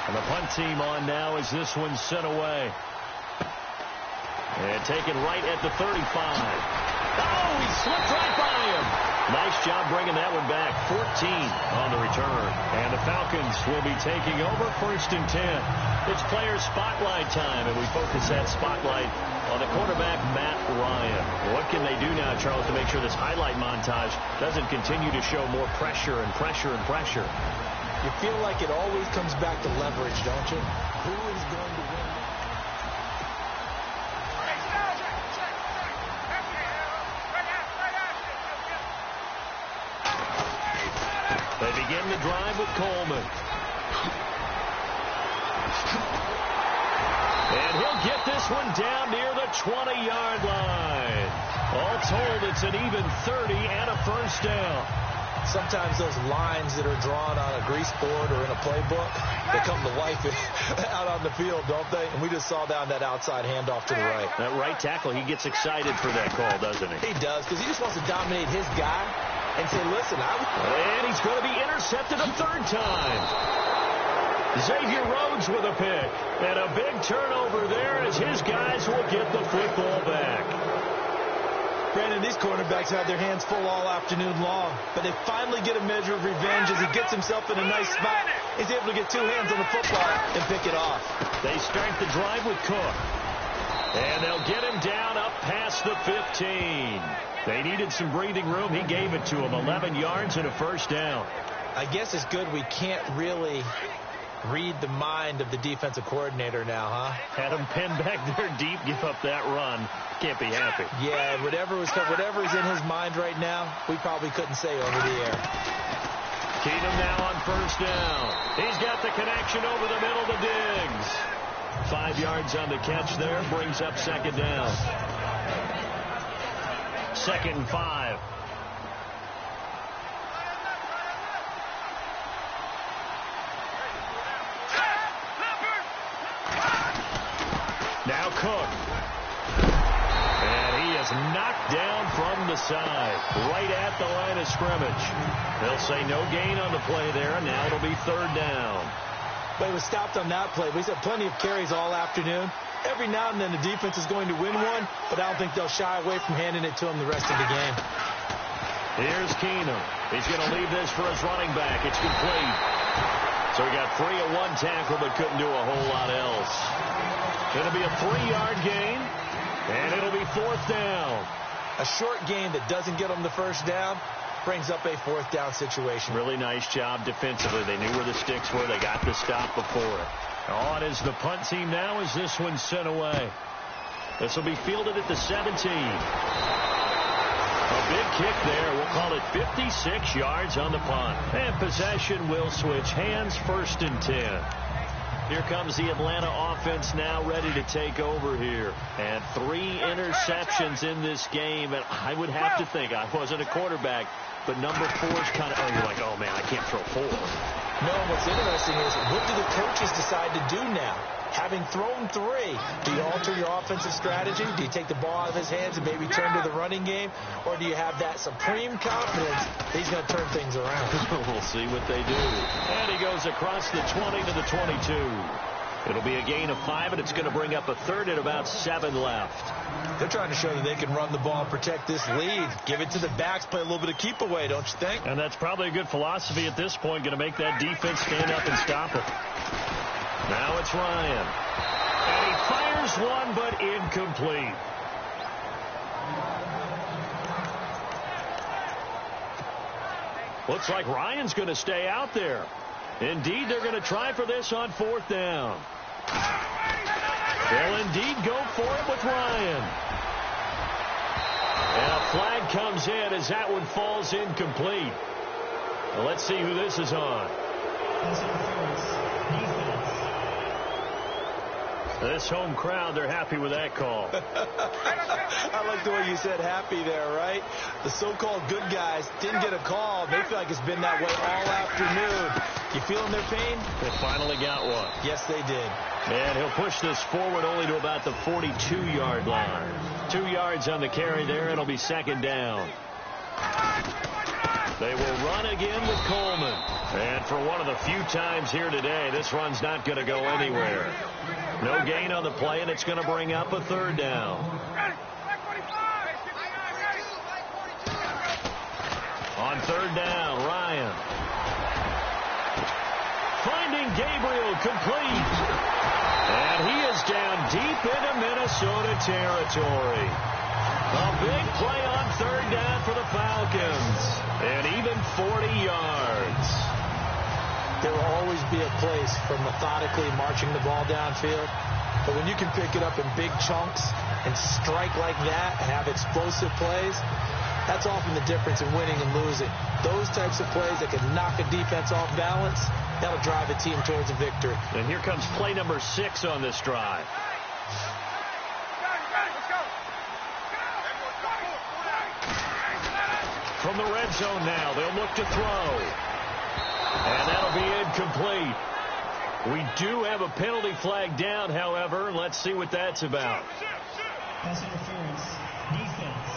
And the punt team on now as this one's sent away. And taken right at the 35. Oh, he slipped right by him. Nice job bringing that one back. 14 on the return. And the Falcons will be taking over 1st and 10. It's player spotlight time, and we focus that spotlight on the quarterback, Matt Ryan. What can they do now, Charles, to make sure this highlight montage doesn't continue to show more pressure and pressure and pressure? You feel like it always comes back to leverage, don't you? Who is going to win? They begin the drive with Coleman. And he'll get this one down near the 20-yard line. All told, it's an even 30 and a 1st down. Sometimes those lines that are drawn on a grease board or in a playbook, they come to life out on the field, don't they? And we just saw down that outside handoff to the right. That right tackle, he gets excited for that call, doesn't he? He does, because he just wants to dominate his guy and say, listen, And he's going to be intercepted a 3rd time. Xavier Rhodes with a pick. And a big turnover there as his guys will get the football back. Brandon, these cornerbacks had their hands full all afternoon long, but they finally get a measure of revenge as he gets himself in a nice spot. He's able to get 2 hands on the football and pick it off. They start the drive with Cook. And they'll get him down up past the 15. They needed some breathing room. He gave it to him. 11 yards and a 1st down. I guess it's good we can't really read the mind of the defensive coordinator now, huh? Had him pinned back there deep, give up that run. Can't be happy. Yeah, whatever is in his mind right now, we probably couldn't say over the air. Keenum now on 1st down. He's got the connection over the middle to Diggs. 5 yards on the catch there. Brings up second down. 2nd and 5. Now Cook. And he is knocked down from the side, right at the line of scrimmage. They'll say no gain on the play there. Now it'll be 3rd down. But he was stopped on that play. He's had plenty of carries all afternoon. Every now and then the defense is going to win one, but I don't think they'll shy away from handing it to him the rest of the game. Here's Keenum. He's going to leave this for his running back. It's complete. So he got 3 at 1 tackle, but couldn't do a whole lot else. It'll be a 3-yard gain, and it'll be 4th down. A short gain that doesn't get them the first down brings up a 4th down situation. Really nice job defensively. They knew where the sticks were. They got the stop before it. On is the punt team now as this one's sent away. This will be fielded at the 17. A big kick there. We'll call it 56 yards on the punt. And possession will switch hands, 1st and 10. Here comes the Atlanta offense now ready to take over here. And 3 interceptions in this game. And I would have to think, I wasn't a quarterback, but number 4 is kind of, you're like, oh, man, I can't throw 4. No, what's interesting is, what do the coaches decide to do now? Having thrown 3, do you alter your offensive strategy? Do you take the ball out of his hands and maybe turn to the running game? Or do you have that supreme confidence that he's going to turn things around? We'll see what they do. And he goes across the 20 to the 22. It'll be a gain of 5, and it's going to bring up a 3rd and about 7 left. They're trying to show that they can run the ball and protect this lead. Give it to the backs, play a little bit of keep away, don't you think? And that's probably a good philosophy at this point, going to make that defense stand up and stop it. Now it's Ryan. And he fires one, but incomplete. Looks like Ryan's going to stay out there. Indeed, they're going to try for this on 4th down. They'll indeed go for it with Ryan. And a flag comes in as that one falls incomplete. Well, let's see who this is on. This home crowd, they're happy with that call. I like the way you said happy there, right? The so-called good guys didn't get a call. They feel like it's been that way all afternoon. You feeling their pain? They finally got one. Yes, they did. And he'll push this forward only to about the 42-yard line. 2 yards on the carry there. It'll be 2nd down. They will run again with Coleman. And for one of the few times here today, this run's not going to go anywhere. No gain on the play, and it's going to bring up a 3rd down. On 3rd down, Ryan. Finding Gabriel complete. And he is down deep into Minnesota territory. A big play on 3rd down for the Falcons. And even 40 yards. There will always be a place for methodically marching the ball downfield. But when you can pick it up in big chunks and strike like that and have explosive plays, that's often the difference in winning and losing. Those types of plays that can knock a defense off balance, that'll drive a team towards a victory. And here comes play number 6 on this drive. From the red zone now, they'll look to throw. And that'll be incomplete. We do have a penalty flag down, however. Let's see what that's about. Pass interference. Defense.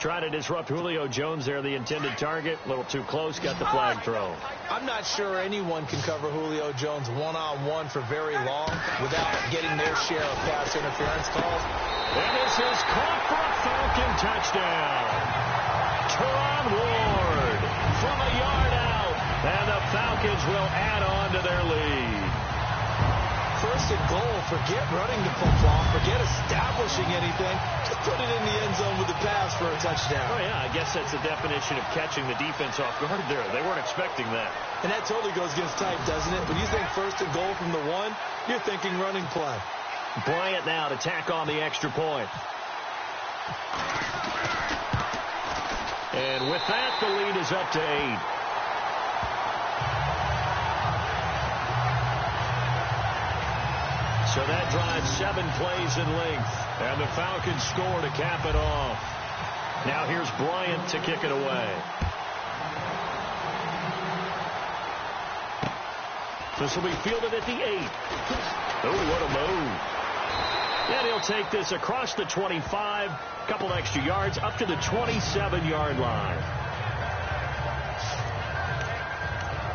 Try to disrupt Julio Jones there, the intended target. A little too close, got the flag thrown. I'm not sure anyone can cover Julio Jones one-on-one for very long without getting their share of pass interference calls. And this is caught for a Falcon touchdown. Teron Ward from a yard out. And the Falcons will add on to their lead. 1st and goal. Forget running the football. Forget establishing anything. Just put it in the end zone with the pass for a touchdown. Oh, yeah, I guess that's the definition of catching the defense off guard there. They weren't expecting that. And that totally goes against type, doesn't it? When you think 1st and goal from the 1, you're thinking running play. Bryant now to tack on the extra point. And with that, the lead is up to 8. So that drives 7 plays in length. And the Falcons score to cap it off. Now here's Bryant to kick it away. This will be fielded at the 8. Oh, what a move. And he'll take this across the 25. Couple extra yards up to the 27-yard line.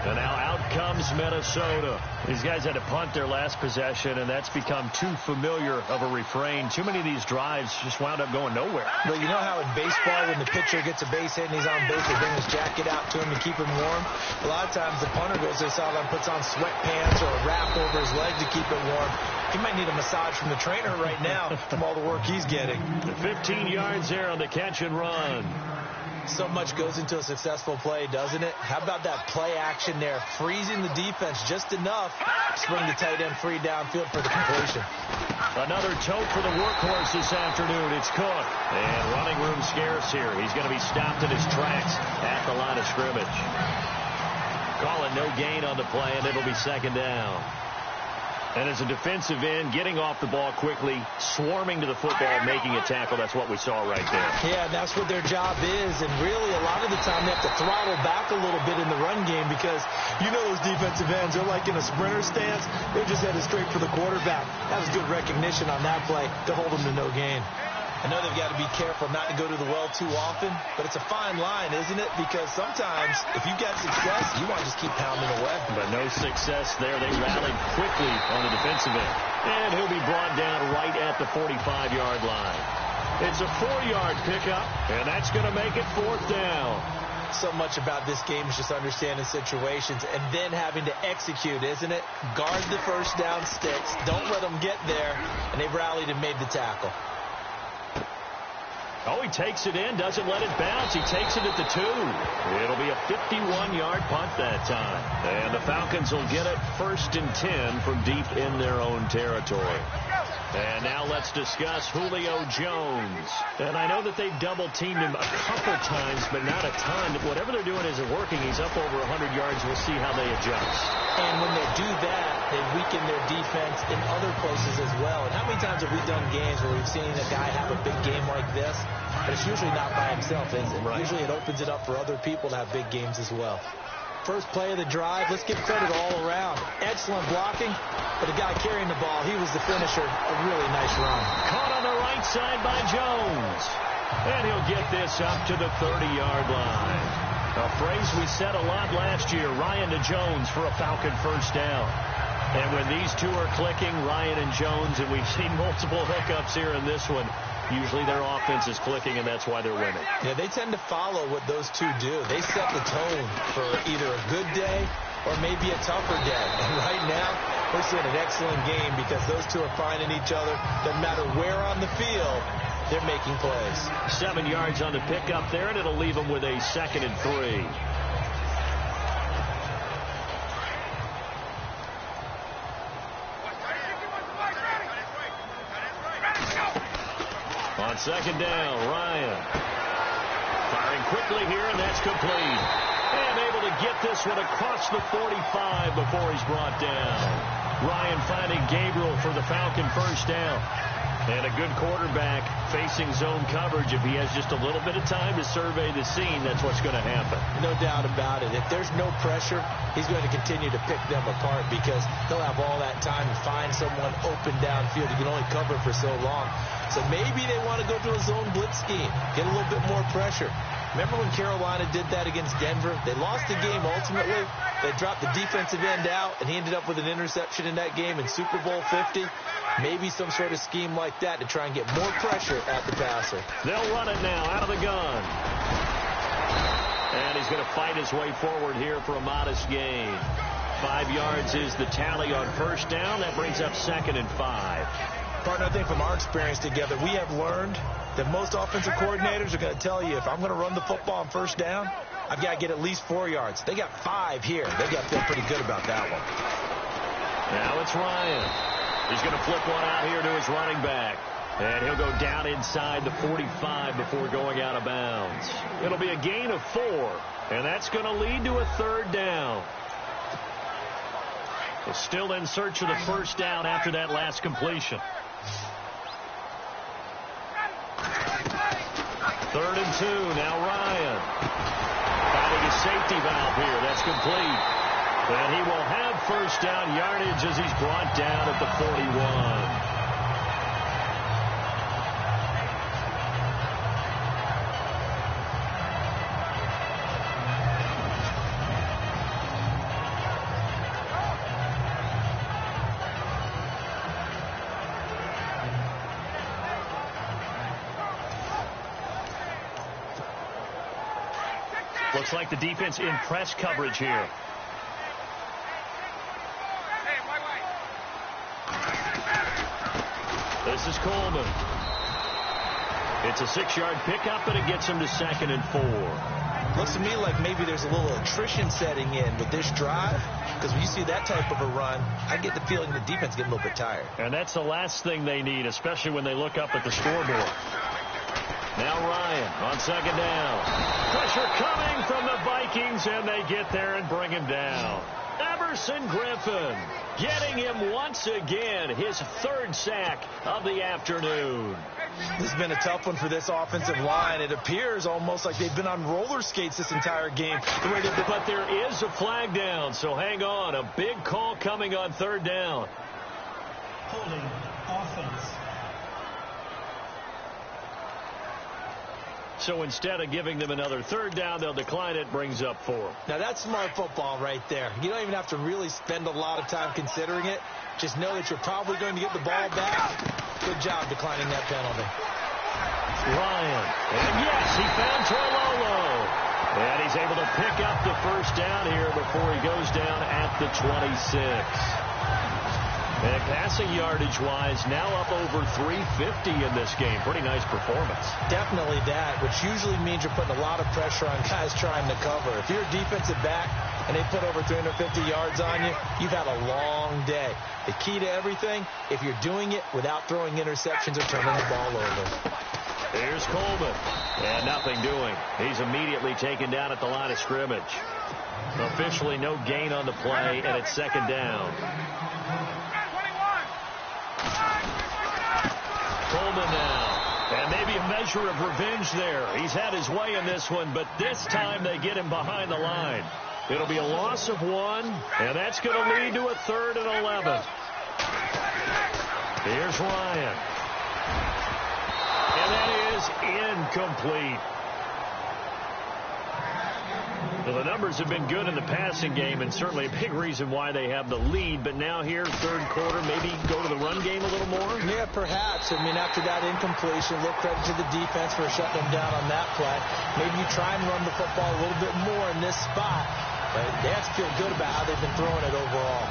And now out comes Minnesota. These guys had to punt their last possession, and that's become too familiar of a refrain. Too many of these drives just wound up going nowhere. But you know how in baseball, when the pitcher gets a base hit and he's on base, they bring his jacket out to him to keep him warm? A lot of times the punter goes to the sideline, puts on sweatpants or a wrap over his leg to keep it warm. He might need a massage from the trainer right now from all the work he's getting. 15 yards there on the catch and run. So much goes into a successful play, doesn't it? How about that play action there? Freezing the defense just enough to bring the tight end free downfield for the completion. Another tote for the workhorse this afternoon. It's Cook. And running room scarce here. He's going to be stopped in his tracks at the line of scrimmage. Call it no gain on the play, and it'll be second down. And as a defensive end, getting off the ball quickly, swarming to the football, making a tackle, that's what we saw right there. Yeah, and that's what their job is. And really, a lot of the time, they have to throttle back a little bit in the run game because you know those defensive ends, they're like in a sprinter stance. They're just headed straight for the quarterback. That was good recognition on that play to hold them to no gain. I know they've got to be careful not to go to the well too often, but it's a fine line, isn't it? Because sometimes, if you've got success, you want to just keep pounding away. But no success there. They rallied quickly on the defensive end. And he'll be brought down right at the 45-yard line. It's a 4-yard pickup, and that's going to make it 4th down. So much about this game is just understanding situations and then having to execute, isn't it? Guard the first down sticks. Don't let them get there. And they've rallied and made the tackle. Oh, he takes it in, doesn't let it bounce. He takes it at the 2. It'll be a 51-yard punt that time. And the Falcons will get it 1st and 10 from deep in their own territory. And now let's discuss Julio Jones. And I know that they've double-teamed him a couple times, but not a ton. Whatever they're doing isn't working. He's up over 100 yards. We'll see how they adjust. And when they do that, they weaken their defense in other places as well. And how many times have we done games where we've seen a guy have a big game like this? But it's usually not by himself, is it? Right. Usually it opens it up for other people to have big games as well. First play of the drive, let's give credit all around. Excellent blocking, but the guy carrying the ball, he was the finisher. A really nice run. Caught on the right side by Jones. And he'll get this up to the 30-yard line. A phrase we said a lot last year, Ryan to Jones for a Falcon first down. And when these two are clicking, Ryan and Jones, and we've seen multiple hookups here in this one, usually their offense is clicking, and that's why they're winning. Yeah, they tend to follow what those two do. They set the tone for either a good day or maybe a tougher day. And right now, we're seeing an excellent game because those two are finding each other. No matter where on the field, they're making plays. 7 yards on the pickup there, and it'll leave them with a 2nd and 3. On 2nd down, Ryan. Firing quickly here, and that's complete. And able to get this one across the 45 before he's brought down. Ryan finding Gabriel for the Falcon first down. And a good quarterback facing zone coverage. If he has just a little bit of time to survey the scene, that's what's going to happen. No doubt about it. If there's no pressure, he's going to continue to pick them apart because he'll have all that time to find someone open downfield. He can only cover for so long. So maybe they want to go to a zone blitz scheme, get a little bit more pressure. Remember when Carolina did that against Denver? They lost the game ultimately. They dropped the defensive end out, and he ended up with an interception in that game in Super Bowl 50. Maybe some sort of scheme like that to try and get more pressure at the passer. They'll run it now out of the gun. And he's going to fight his way forward here for a modest gain. 5 yards is the tally on first down. That brings up 2nd and 5. Partner, I think from our experience together, we have learned that most offensive coordinators are going to tell you, if I'm going to run the football on first down, I've got to get at least 4 yards. They got 5 here. They got to feel pretty good about that one. Now it's Ryan. He's going to flip one out here to his running back. And he'll go down inside the 45 before going out of bounds. It'll be a gain of 4. And that's going to lead to a 3rd down. Still in search of the first down after that last completion. 3rd and 2. Now Ryan. Finding a safety valve here. That's complete. And he will have first down yardage as he's brought down at the 41. Looks like the defense in press coverage here. This is Coleman. It's a 6-yard pickup, and it gets him to 2nd and 4. Looks to me like maybe there's a little attrition setting in with this drive, because when you see that type of a run, I get the feeling the defense getting a little bit tired. And that's the last thing they need, especially when they look up at the scoreboard. Now Ryan on 2nd down. Pressure coming from the Vikings, and they get there and bring him down. Everson Griffin getting him once again, his 3rd sack of the afternoon. This has been a tough one for this offensive line. It appears almost like they've been on roller skates this entire game. But there is a flag down, so hang on. A big call coming on 3rd down. Holding offense. So instead of giving them another 3rd down, they'll decline it, brings up 4. Now that's smart football right there. You don't even have to really spend a lot of time considering it. Just know that you're probably going to get the ball back. Good job declining that penalty. Ryan. And yes, he found Torlolo. And he's able to pick up the first down here before he goes down at the 26. And passing yardage-wise, now up over 350 in this game. Pretty nice performance. Definitely that, which usually means you're putting a lot of pressure on guys trying to cover. If you're a defensive back and they put over 350 yards on you, you've had a long day. The key to everything, if you're doing it without throwing interceptions or turning the ball over. Here's Coleman. And nothing doing. He's immediately taken down at the line of scrimmage. Officially no gain on the play, and it's 2nd down. Coleman now. And maybe a measure of revenge there. He's had his way in this one, but this time they get him behind the line. It'll be a loss of 1, and that's going to lead to a 3rd and 11. Here's Ryan. And that is incomplete. Well, the numbers have been good in the passing game, and certainly a big reason why they have the lead. But now here, 3rd quarter, maybe go to the run game a little more? Yeah, perhaps. I mean, after that incompletion, a little credit to the defense for shutting them down on that play. Maybe you try and run the football a little bit more in this spot. But they have to feel good about how they've been throwing it overall.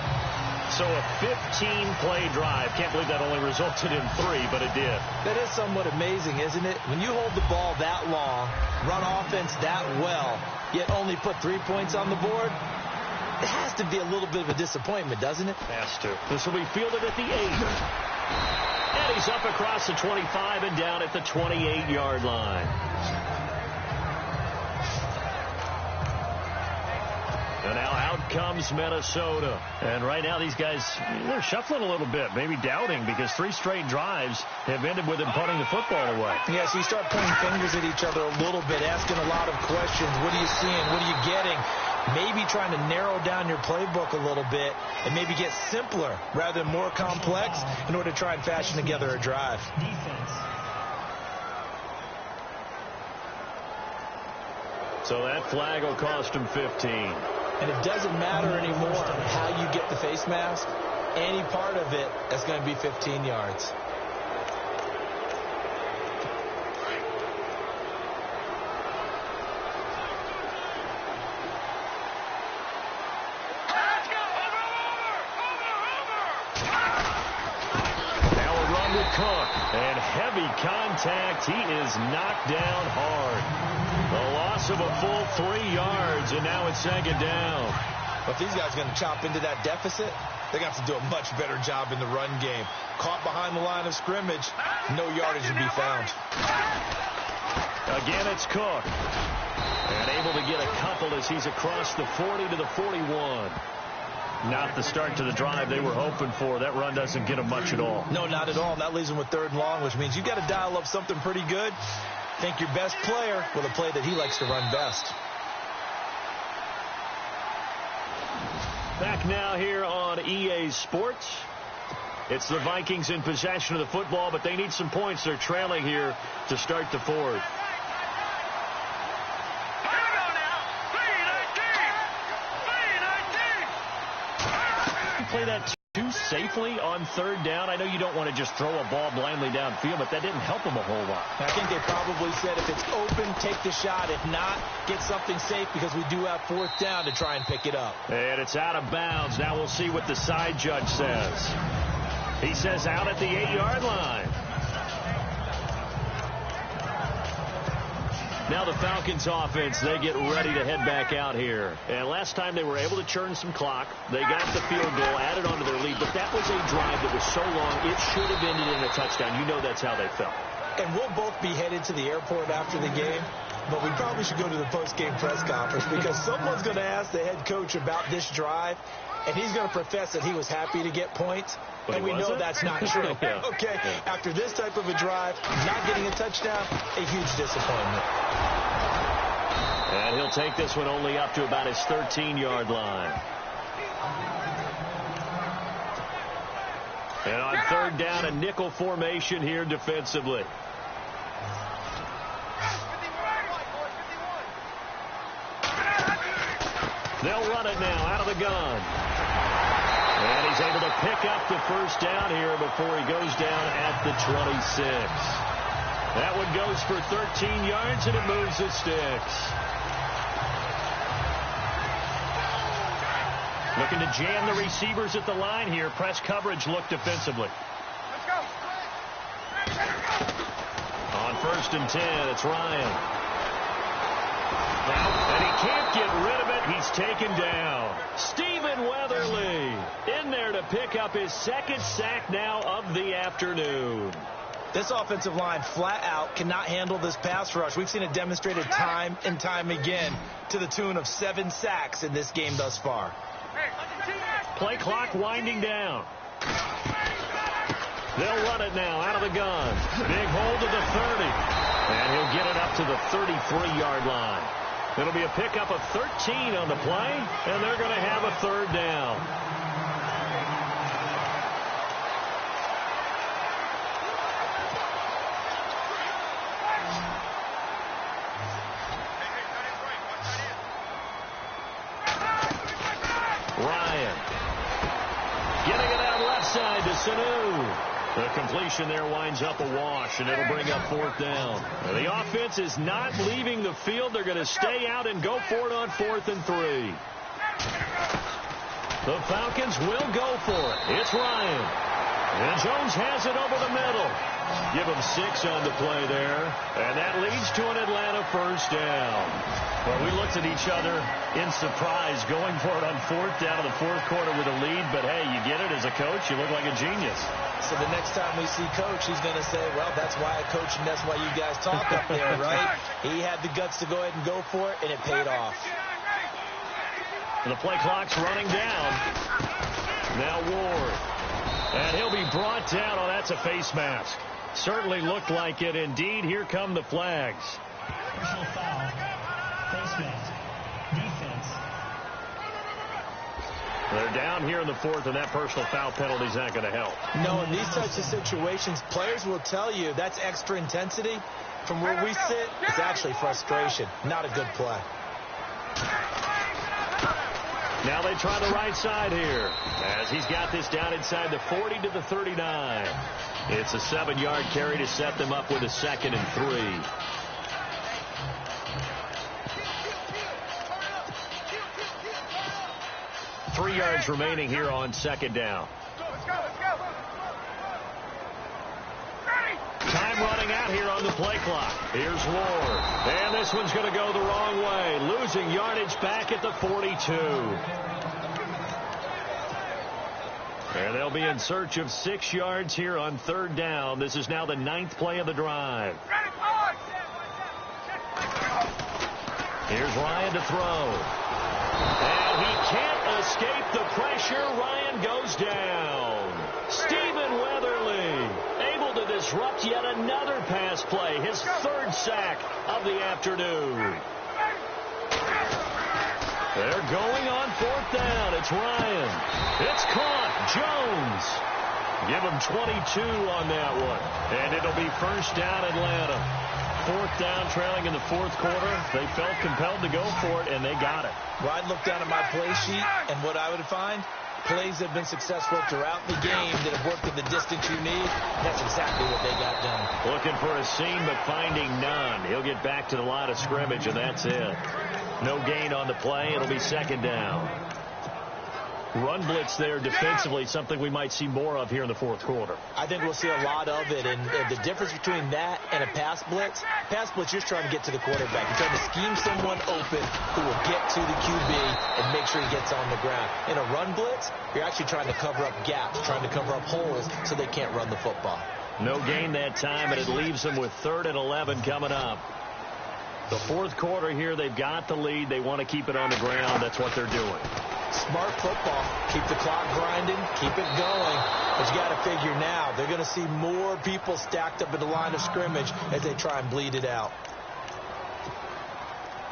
So a 15-play drive. Can't believe that only resulted in 3, but it did. That is somewhat amazing, isn't it? When you hold the ball that long, run offense that well, yet only put 3 points on the board, it has to be a little bit of a disappointment, doesn't it? Has to. This will be fielded at the 8. And he's up across the 25 and down at the 28-yard line. And now out comes Minnesota. And right now these guys, they're shuffling a little bit, maybe doubting, because 3 straight drives have ended with them punting the football away. Yeah, so you start pointing fingers at each other a little bit, asking a lot of questions. What are you seeing? What are you getting? Maybe trying to narrow down your playbook a little bit and maybe get simpler rather than more complex in order to try and fashion together a drive. Defense. So that flag will cost him 15. And it doesn't matter anymore how you get the face mask. Any part of it is going to be 15 yards. Now a run with Cook. And heavy contact. He is knocked down hard. A loss of a full 3 yards, and now it's 2nd down. But if these guys are going to chop into that deficit, they're going to have to do a much better job in the run game. Caught behind the line of scrimmage, no yardage to be found. Again, it's Cook. And able to get a couple as he's across the 40 to the 41. Not the start to the drive they were hoping for. That run doesn't get them much at all. No, not at all. That leaves them with 3rd and long, which means you've got to dial up something pretty good. Think your best player with a play that he likes to run best. Back now here on EA Sports. It's the Vikings in possession of the football, but they need some points. They're trailing here to start the 4th. Play that too safely on 3rd down. I know you don't want to just throw a ball blindly downfield, but that didn't help them a whole lot. I think they probably said if it's open, take the shot. If not, get something safe because we do have 4th down to try and pick it up. And it's out of bounds. Now we'll see what the side judge says. He says out at the 8-yard line. Now the Falcons offense, they get ready to head back out here. And last time they were able to churn some clock. They got the field goal, added on to their lead. But that was a drive that was so long, it should have ended in a touchdown. You know that's how they felt. And we'll both be headed to the airport after the game. But we probably should go to the post-game press conference because someone's going to ask the head coach about this drive. And he's going to profess that he was happy to get points. But and we know that's not true. Yeah. Okay, after this type of a drive, not getting a touchdown, a huge disappointment. And he'll take this one only up to about his 13-yard line. And on 3rd down, a nickel formation here defensively. They'll run it now out of the gun. And he's able to pick up the 1st down here before he goes down at the 26. That one goes for 13 yards, and it moves the sticks. Looking to jam the receivers at the line here. Press coverage look defensively. On 1st and 10, it's Ryan. And he can't get rid of it. He's taken down. Stephen Weatherly in there to pick up his 2nd sack now of the afternoon. This offensive line flat out cannot handle this pass rush. We've seen it demonstrated time and time again to the tune of 7 sacks in this game thus far. Play clock winding down. They'll run it now out of the gun. Big hold to the 30. And he'll get it up to the 33-yard line. It'll be a pickup of 13 on the play, and they're going to have a 3rd down. Ryan getting it out left side to Sanu. The completion there winds up a wash, and it'll bring up 4th down. Now, the offense is not leaving the field. They're going to stay out and go for it on 4th and 3. The Falcons will go for it. It's Ryan. And Jones has it over the middle. Give him 6 on the play there. And that leads to an Atlanta 1st down. Well, we looked at each other in surprise going for it on 4th down in the 4th quarter with a lead. But, hey, you get it as a coach. You look like a genius. So the next time we see Coach, he's going to say, well, that's why I coach and that's why you guys talk up there, right? He had the guts to go ahead and go for it, and it paid off. And the play clock's running down. Now Ward. And he'll be brought down. Oh, that's a face mask. Certainly looked like it. Indeed, here come the flags. Personal foul. Face mask. Defense. They're down here in the 4th, and that personal foul penalty is not going to help. No, in these types of situations, players will tell you that's extra intensity. From where we sit, it's actually frustration. Not a good play. Now they try the right side here as he's got this down inside the 40 to the 39. It's a 7-yard carry to set them up with a 2nd and 3. Three yards remaining here on 2nd down. Time running out here on the play clock. Here's Ward. And this one's going to go the wrong way. Losing yardage back at the 42. And they'll be in search of 6 yards here on 3rd down. This is now the 9th play of the drive. Here's Ryan to throw. And he can't escape the pressure. Ryan goes down. Stephen Weatherly able to disrupt yet another pass play. His third sack of the afternoon. They're going on fourth down. It's Ryan. It's caught. Jones. Give him 22 on that one. And it'll be first down Atlanta. Fourth down, trailing in the fourth quarter. They felt compelled to go for it, and they got it. Well, I'd look down at my play sheet, and what I would find, plays that have been successful throughout the game that have worked in the distance you need. That's exactly what they got done. Looking for a seam, but finding none. He'll get back to the line of scrimmage, and that's it. No gain on the play. It'll be second down. Run blitz there defensively, something we might see more of here in the fourth quarter. I think we'll see a lot of it, and the difference between that and a pass blitz, you're just trying to get to the quarterback. You're trying to scheme someone open who will get to the QB and make sure he gets on the ground. In a run blitz, you're actually trying to cover up gaps, trying to cover up holes so they can't run the football. No gain that time, and it leaves them with 3rd and 11 coming up. The fourth quarter here, they've got the lead. They want to keep it on the ground. That's what they're doing. Smart football. Keep the clock grinding. Keep it going. But you got to figure now, they're going to see more people stacked up at the line of scrimmage as they try and bleed it out.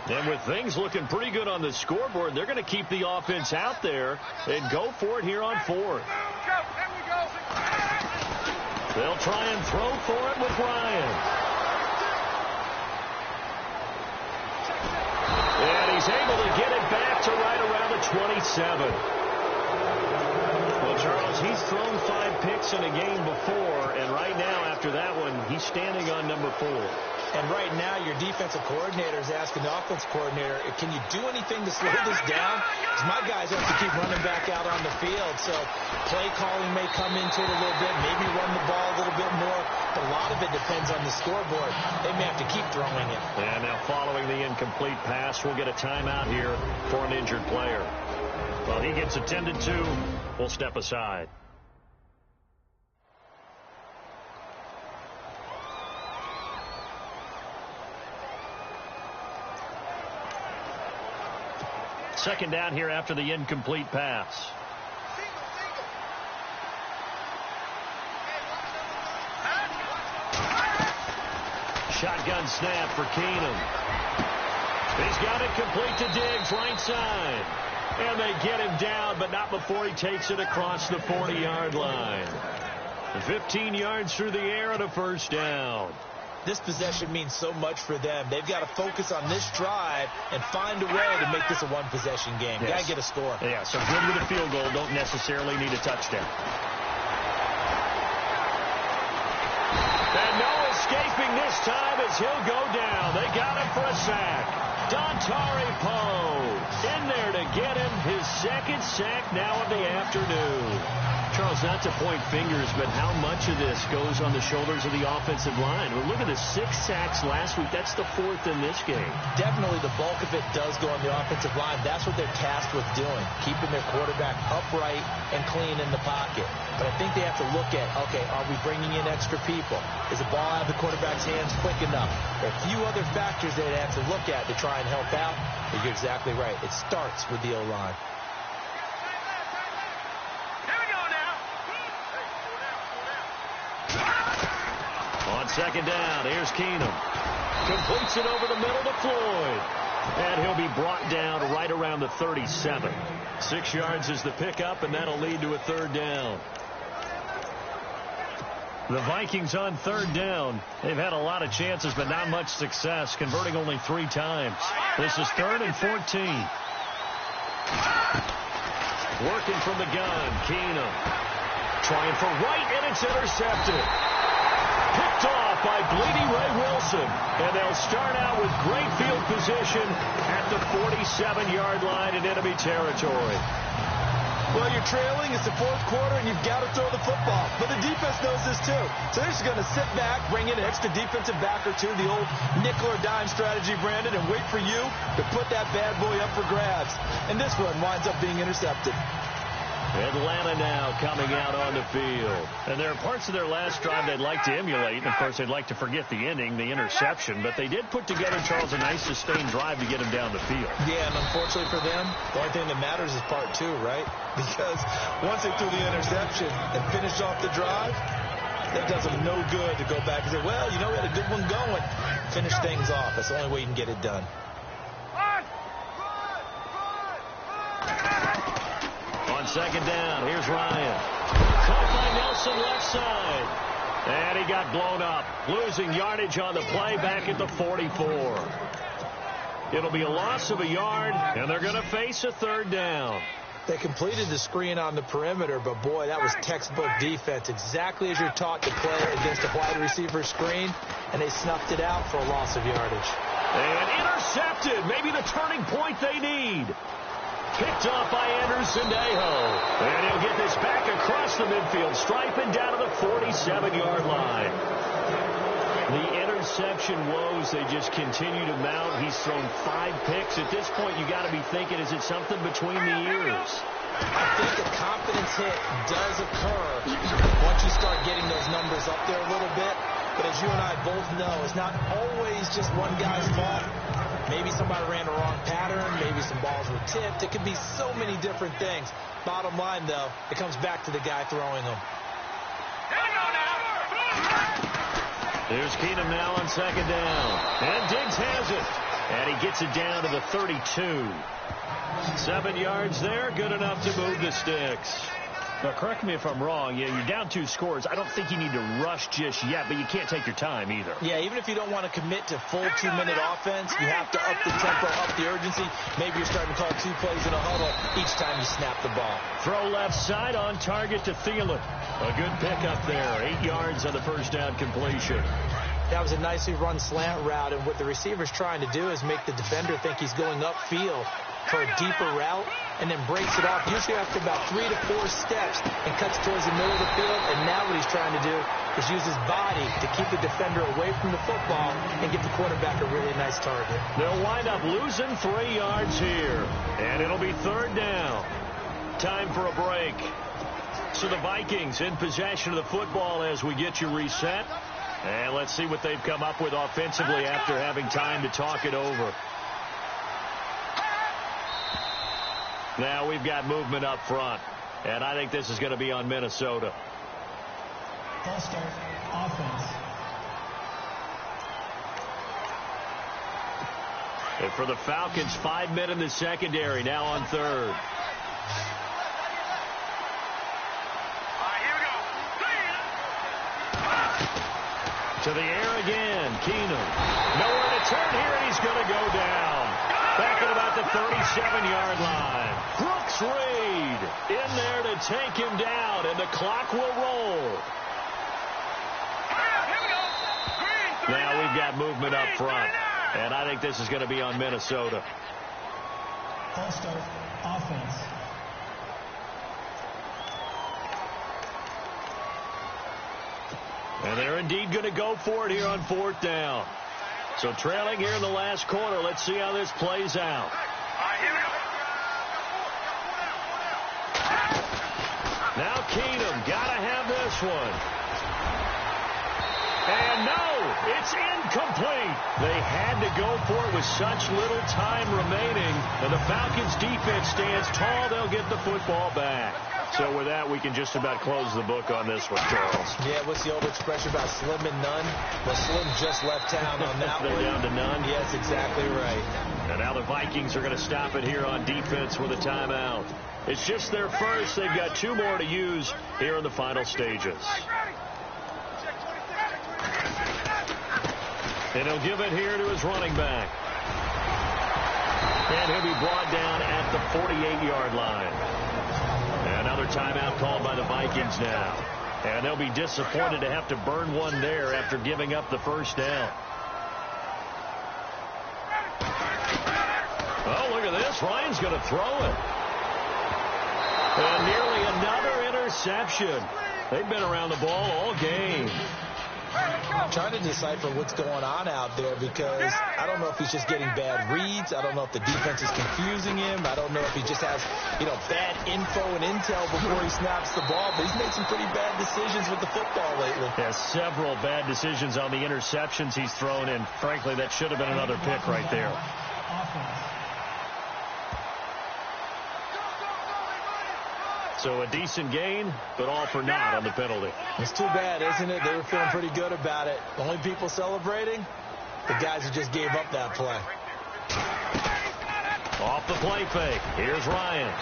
And with things looking pretty good on the scoreboard, they're going to keep the offense out there and go for it here on fourth. They'll try and throw for it with Ryan. And he's able to get it back to right around the 27. Well, Charles, he's thrown 5 picks in a game before, and right now, after that one, he's standing on number 4. And right now, your defensive coordinator is asking the offense coordinator, can you do anything to slow this down? Because my guys have to keep running back out on the field. So play calling may come into it a little bit, maybe run the ball a little bit more. But a lot of it depends on the scoreboard. They may have to keep throwing it. And now following the incomplete pass, we'll get a timeout here for an injured player. Well, he gets attended to. We'll step aside. Second down here after the incomplete pass. Shotgun snap for Keenum. He's got it complete to Diggs, right side. And they get him down, but not before he takes it across the 40-yard line. 15 yards through the air and a first down. This possession means so much for them. They've got to focus on this drive and find a way to make this a one-possession game. Yes. Got to get a score. Yeah, so good with a field goal. Don't necessarily need a touchdown. And no escaping this time as he'll go down. They got him for a sack. Dontari Poe in there to get him his second sack now of the afternoon. Charles, not to point fingers, but how much of this goes on the shoulders of the offensive line? Well, look at the 6 sacks last week. That's the 4th in this game. Definitely the bulk of it does go on the offensive line. That's what they're tasked with doing, keeping their quarterback upright and clean in the pocket. But I think they have to look at, okay, are we bringing in extra people? Is the ball out of the quarterback's hands quick enough? There are a few other factors they have to look at to try and help out. But you're exactly right. It starts with the O-line. On second down, here's Keenum. Completes it over the middle to Floyd. And he'll be brought down right around the 37. 6 yards is the pickup, and that'll lead to a third down. The Vikings on third down. They've had a lot of chances, but not much success, converting only 3 times. This is 3rd and 14. Working from the gun, Keenum. Trying for right, and it's intercepted. Picked off by Bleedy Ray Wilson. And they'll start out with great field position at the 47-yard line in enemy territory. Well, you're trailing. It's the 4th quarter, and you've got to throw the football. But the defense knows this, too. So they're just going to sit back, bring in an extra defensive back or 2, the old nickel or dime strategy, Brandon, and wait for you to put that bad boy up for grabs. And this one winds up being intercepted. Atlanta now coming out on the field. And there are parts of their last drive they'd like to emulate. And, of course, they'd like to forget the ending, the interception. But they did put together, Charles, a nice sustained drive to get him down the field. Yeah, and unfortunately for them, the only thing that matters is part two, right? Because once they threw the interception and finished off the drive, that does them no good to go back and say, well, you know, we had a good one going. Finish things off. That's the only way you can get it done. On second down, here's Ryan. Caught by Nelson left side. And he got blown up. Losing yardage on the play back at the 44. It'll be a loss of a yard, and they're going to face a third down. They completed the screen on the perimeter, but, boy, that was textbook defense. Exactly as you're taught to play against a wide receiver screen, and they snuffed it out for a loss of yardage. And intercepted. Maybe the turning point they need. Picked off by Anderson Dejo. And he'll get this back across the midfield, striping down to the 47-yard line. The interception woes, they just continue to mount. He's thrown 5 picks. At this point, you got to be thinking, is it something between the ears? I think a confidence hit does occur once you start getting those numbers up there a little bit. But as you and I both know, it's not always just one guy's fault. Maybe somebody ran the wrong pattern. Maybe some balls were tipped. It could be so many different things. Bottom line, though, it comes back to the guy throwing them. There's Keenum now on second down. And Diggs has it. And he gets it down to the 32. 7 yards there. Good enough to move the sticks. Now, correct me if I'm wrong. Yeah, you're down 2 scores. I don't think you need to rush just yet, but you can't take your time either. Yeah, even if you don't want to commit to full 2-minute offense, you have to up the tempo, up the urgency. Maybe you're starting to call 2 plays in a huddle each time you snap the ball. Throw left side on target to Thielen. A good pickup there. 8 yards on the first down completion. That was a nicely run slant route, and what the receiver's trying to do is make the defender think he's going upfield for a deeper route, and then breaks it off, usually after about 3 to 4 steps, and cuts towards the middle of the field. And now what he's trying to do is use his body to keep the defender away from the football and give the quarterback a really nice target. They'll wind up losing 3 yards here, and it'll be third down. Time for a break. So the Vikings in possession of the football as we get you reset. And let's see what they've come up with offensively after having time to talk it over. Now we've got movement up front, and I think this is going to be on Minnesota. Ball start, offense. And for the Falcons, 5 men in the secondary, now on third. To the air again, Keenum. Nowhere to turn here, and he's going to go down. Back at about the 37-yard line. Brooks Reed in there to take him down, and the clock will roll. Now we've got movement up front, and I think this is going to be on Minnesota. Ball start, offense. And they're indeed going to go for it here on fourth down. So trailing here in the last quarter. Let's see how this plays out. Now Keenum got to have this one. And no, it's incomplete. They had to go for it with such little time remaining. And the Falcons defense stands tall. They'll get the football back. So with that, we can just about close the book on this one, Charles. Yeah, what's the old expression about slim and none? Well, Slim just left town on that one. They're down to none? Yes, exactly right. And now the Vikings are going to stop it here on defense with a timeout. It's just their first. They've got 2 more to use here in the final stages. And he'll give it here to his running back. And he'll be brought down at the 48-yard line. Another timeout called by the Vikings now. And they'll be disappointed to have to burn one there after giving up the first down. Oh, look at this. Ryan's going to throw it. And nearly another interception. They've been around the ball all game. trying to decipher what's going on out there, because I don't know if he's just getting bad reads. I don't know if the defense is confusing him. I don't know if he just has, bad info and intel before he snaps the ball. But he's made some pretty bad decisions with the football lately. Yeah, several bad decisions on the interceptions he's thrown, and frankly, that should have been another pick right there. So a decent gain, but all for naught on the penalty. It's too bad, isn't it? They were feeling pretty good about it. The only people celebrating, the guys who just gave up that play. Off the play fake. Here's Ryan.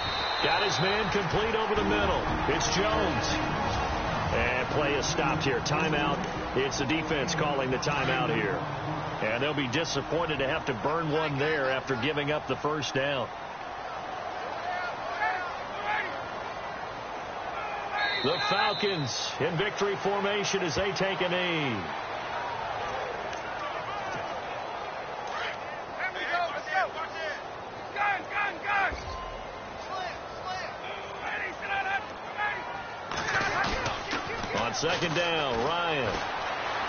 Got his man complete over the middle. It's Jones. And play is stopped here. Timeout. It's the defense calling the timeout here. And they'll be disappointed to have to burn one there after giving up the first down. The Falcons in victory formation as they take a knee. On second down, Ryan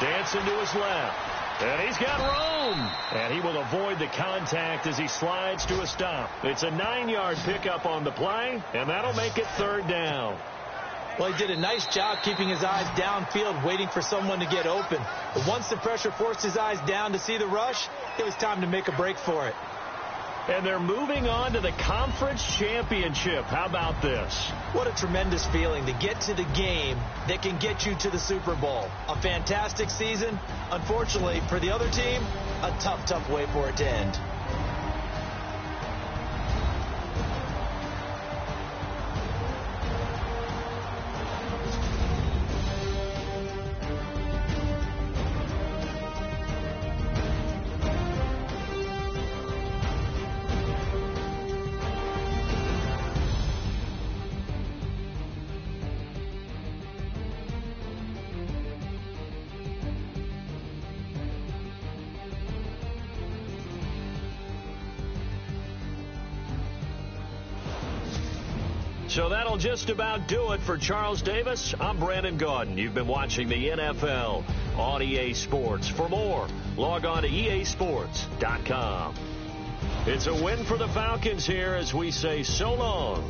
dancing to his left. And he's got room. And he will avoid the contact as he slides to a stop. It's a 9-yard pickup on the play, and that'll make it third down. Well, he did a nice job keeping his eyes downfield, waiting for someone to get open. But once the pressure forced his eyes down to see the rush, it was time to make a break for it. And they're moving on to the conference championship. How about this? What a tremendous feeling to get to the game that can get you to the Super Bowl. A fantastic season. Unfortunately, for the other team, a tough, tough way for it to end. So that'll just about do it for Charles Davis. I'm Brandon Gaudin. You've been watching the NFL on EA Sports. For more, log on to easports.com. It's a win for the Falcons here as we say so long.